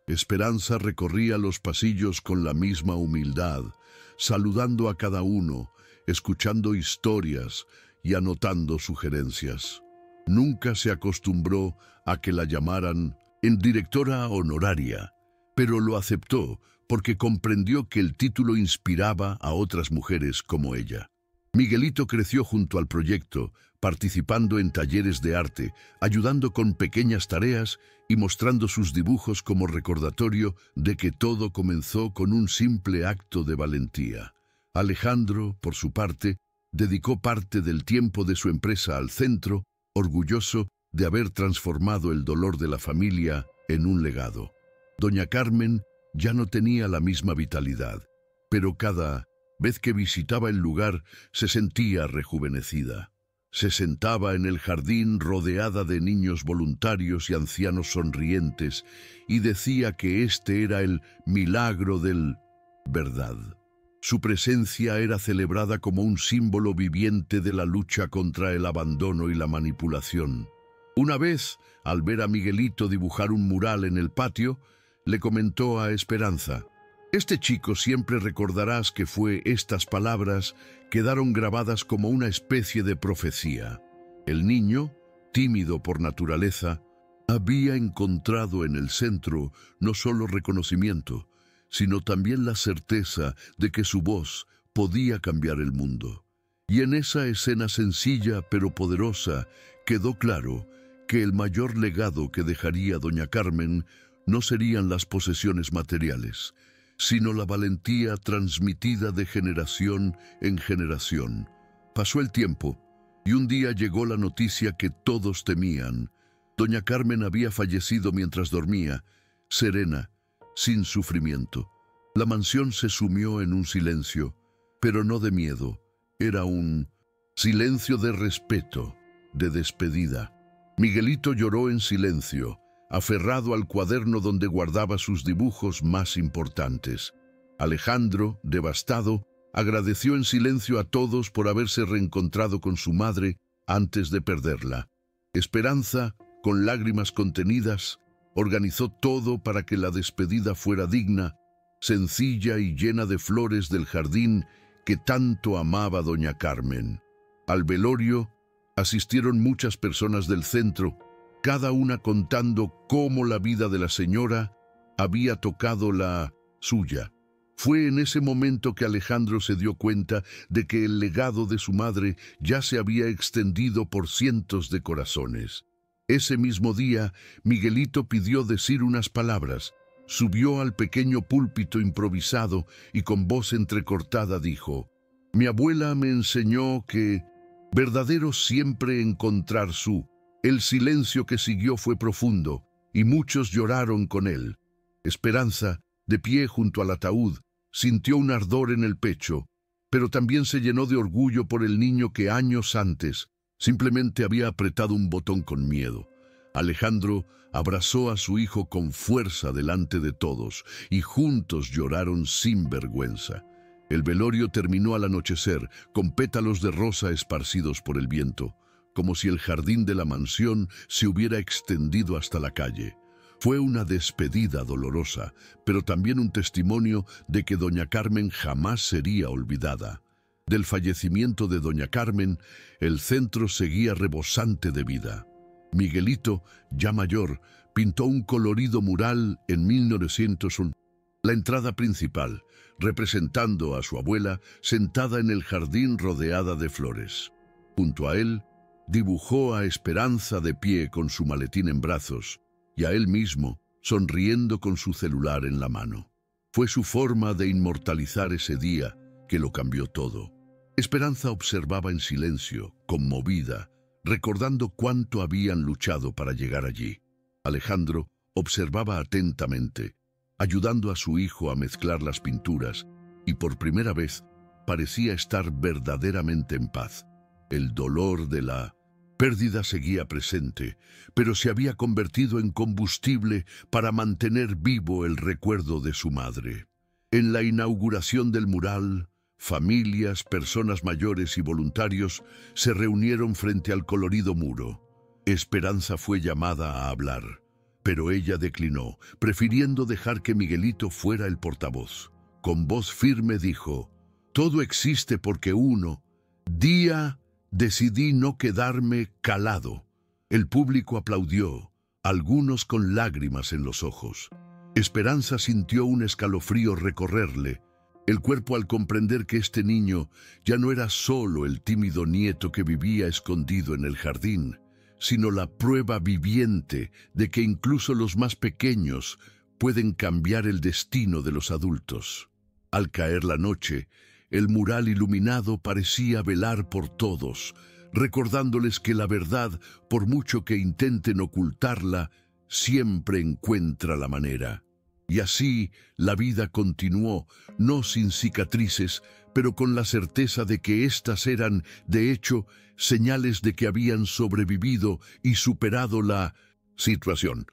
Esperanza recorría los pasillos con la misma humildad, saludando a cada uno, escuchando historias y anotando sugerencias. Nunca se acostumbró a que la llamaran en directora honoraria, pero lo aceptó porque comprendió que el título inspiraba a otras mujeres como ella. Miguelito creció junto al proyecto, participando en talleres de arte, ayudando con pequeñas tareas y mostrando sus dibujos como recordatorio de que todo comenzó con un simple acto de valentía. Alejandro, por su parte, dedicó parte del tiempo de su empresa al centro, orgulloso de haber transformado el dolor de la familia en un legado. Doña Carmen ya no tenía la misma vitalidad, pero cada vez que visitaba el lugar se sentía rejuvenecida. Se sentaba en el jardín rodeada de niños voluntarios y ancianos sonrientes y decía que este era el milagro del verdad. Su presencia era celebrada como un símbolo viviente de la lucha contra el abandono y la manipulación. Una vez, al ver a Miguelito dibujar un mural en el patio, le comentó a Esperanza: «Este chico siempre recordarás que estas palabras quedaron grabadas como una especie de profecía». El niño, tímido por naturaleza, había encontrado en el centro no solo reconocimiento, sino también la certeza de que su voz podía cambiar el mundo. Y en esa escena sencilla pero poderosa quedó claro que el mayor legado que dejaría doña Carmen no serían las posesiones materiales, sino la valentía transmitida de generación en generación. Pasó el tiempo y un día llegó la noticia que todos temían. Doña Carmen había fallecido mientras dormía, serena, sin sufrimiento. La mansión se sumió en un silencio, pero no de miedo. Era un silencio de respeto, de despedida. Miguelito lloró en silencio, aferrado al cuaderno donde guardaba sus dibujos más importantes. Alejandro, devastado, Agradeció en silencio a todos por haberse reencontrado con su madre antes de perderla. Esperanza, con lágrimas contenidas, organizó todo para que la despedida fuera digna, sencilla y llena de flores del jardín que tanto amaba doña Carmen. Al velorio asistieron muchas personas del centro, cada una contando cómo la vida de la señora había tocado la suya. Fue en ese momento que Alejandro se dio cuenta de que el legado de su madre ya se había extendido por cientos de corazones. Ese mismo día, Miguelito pidió decir unas palabras. Subió al pequeño púlpito improvisado y con voz entrecortada dijo: «Mi abuela me enseñó que verdadero siempre encontrar su». El silencio que siguió fue profundo y muchos lloraron con él. Esperanza, de pie junto al ataúd, sintió un ardor en el pecho, pero también se llenó de orgullo por el niño que años antes simplemente había apretado un botón con miedo. Alejandro abrazó a su hijo con fuerza delante de todos y juntos lloraron sin vergüenza. El velorio terminó al anochecer, con pétalos de rosa esparcidos por el viento, como si el jardín de la mansión se hubiera extendido hasta la calle. Fue una despedida dolorosa, pero también un testimonio de que doña Carmen jamás sería olvidada. Del fallecimiento de doña Carmen, el centro seguía rebosante de vida. Miguelito, ya mayor, pintó un colorido mural en 1901, la entrada principal, representando a su abuela sentada en el jardín rodeada de flores. Junto a él, dibujó a Esperanza de pie con su maletín en brazos y a él mismo sonriendo con su celular en la mano. Fue su forma de inmortalizar ese día que lo cambió todo. Esperanza observaba en silencio, conmovida, recordando cuánto habían luchado para llegar allí. Alejandro observaba atentamente, ayudando a su hijo a mezclar las pinturas, y por primera vez parecía estar verdaderamente en paz. El dolor de la pérdida seguía presente, pero se había convertido en combustible para mantener vivo el recuerdo de su madre. En la inauguración del mural, familias, personas mayores y voluntarios se reunieron frente al colorido muro. Esperanza fue llamada a hablar, pero ella declinó, prefiriendo dejar que Miguelito fuera el portavoz. Con voz firme dijo: «Todo existe porque día decidí no quedarme calado». El público aplaudió, algunos con lágrimas en los ojos. Esperanza sintió un escalofrío recorrerle el cuerpo al comprender que este niño ya no era solo el tímido nieto que vivía escondido en el jardín, sino la prueba viviente de que incluso los más pequeños pueden cambiar el destino de los adultos. Al caer la noche, el mural iluminado parecía velar por todos, recordándoles que la verdad, por mucho que intenten ocultarla, siempre encuentra la manera. Y así la vida continuó, no sin cicatrices, pero con la certeza de que éstas eran, de hecho, señales de que habían sobrevivido y superado la situación.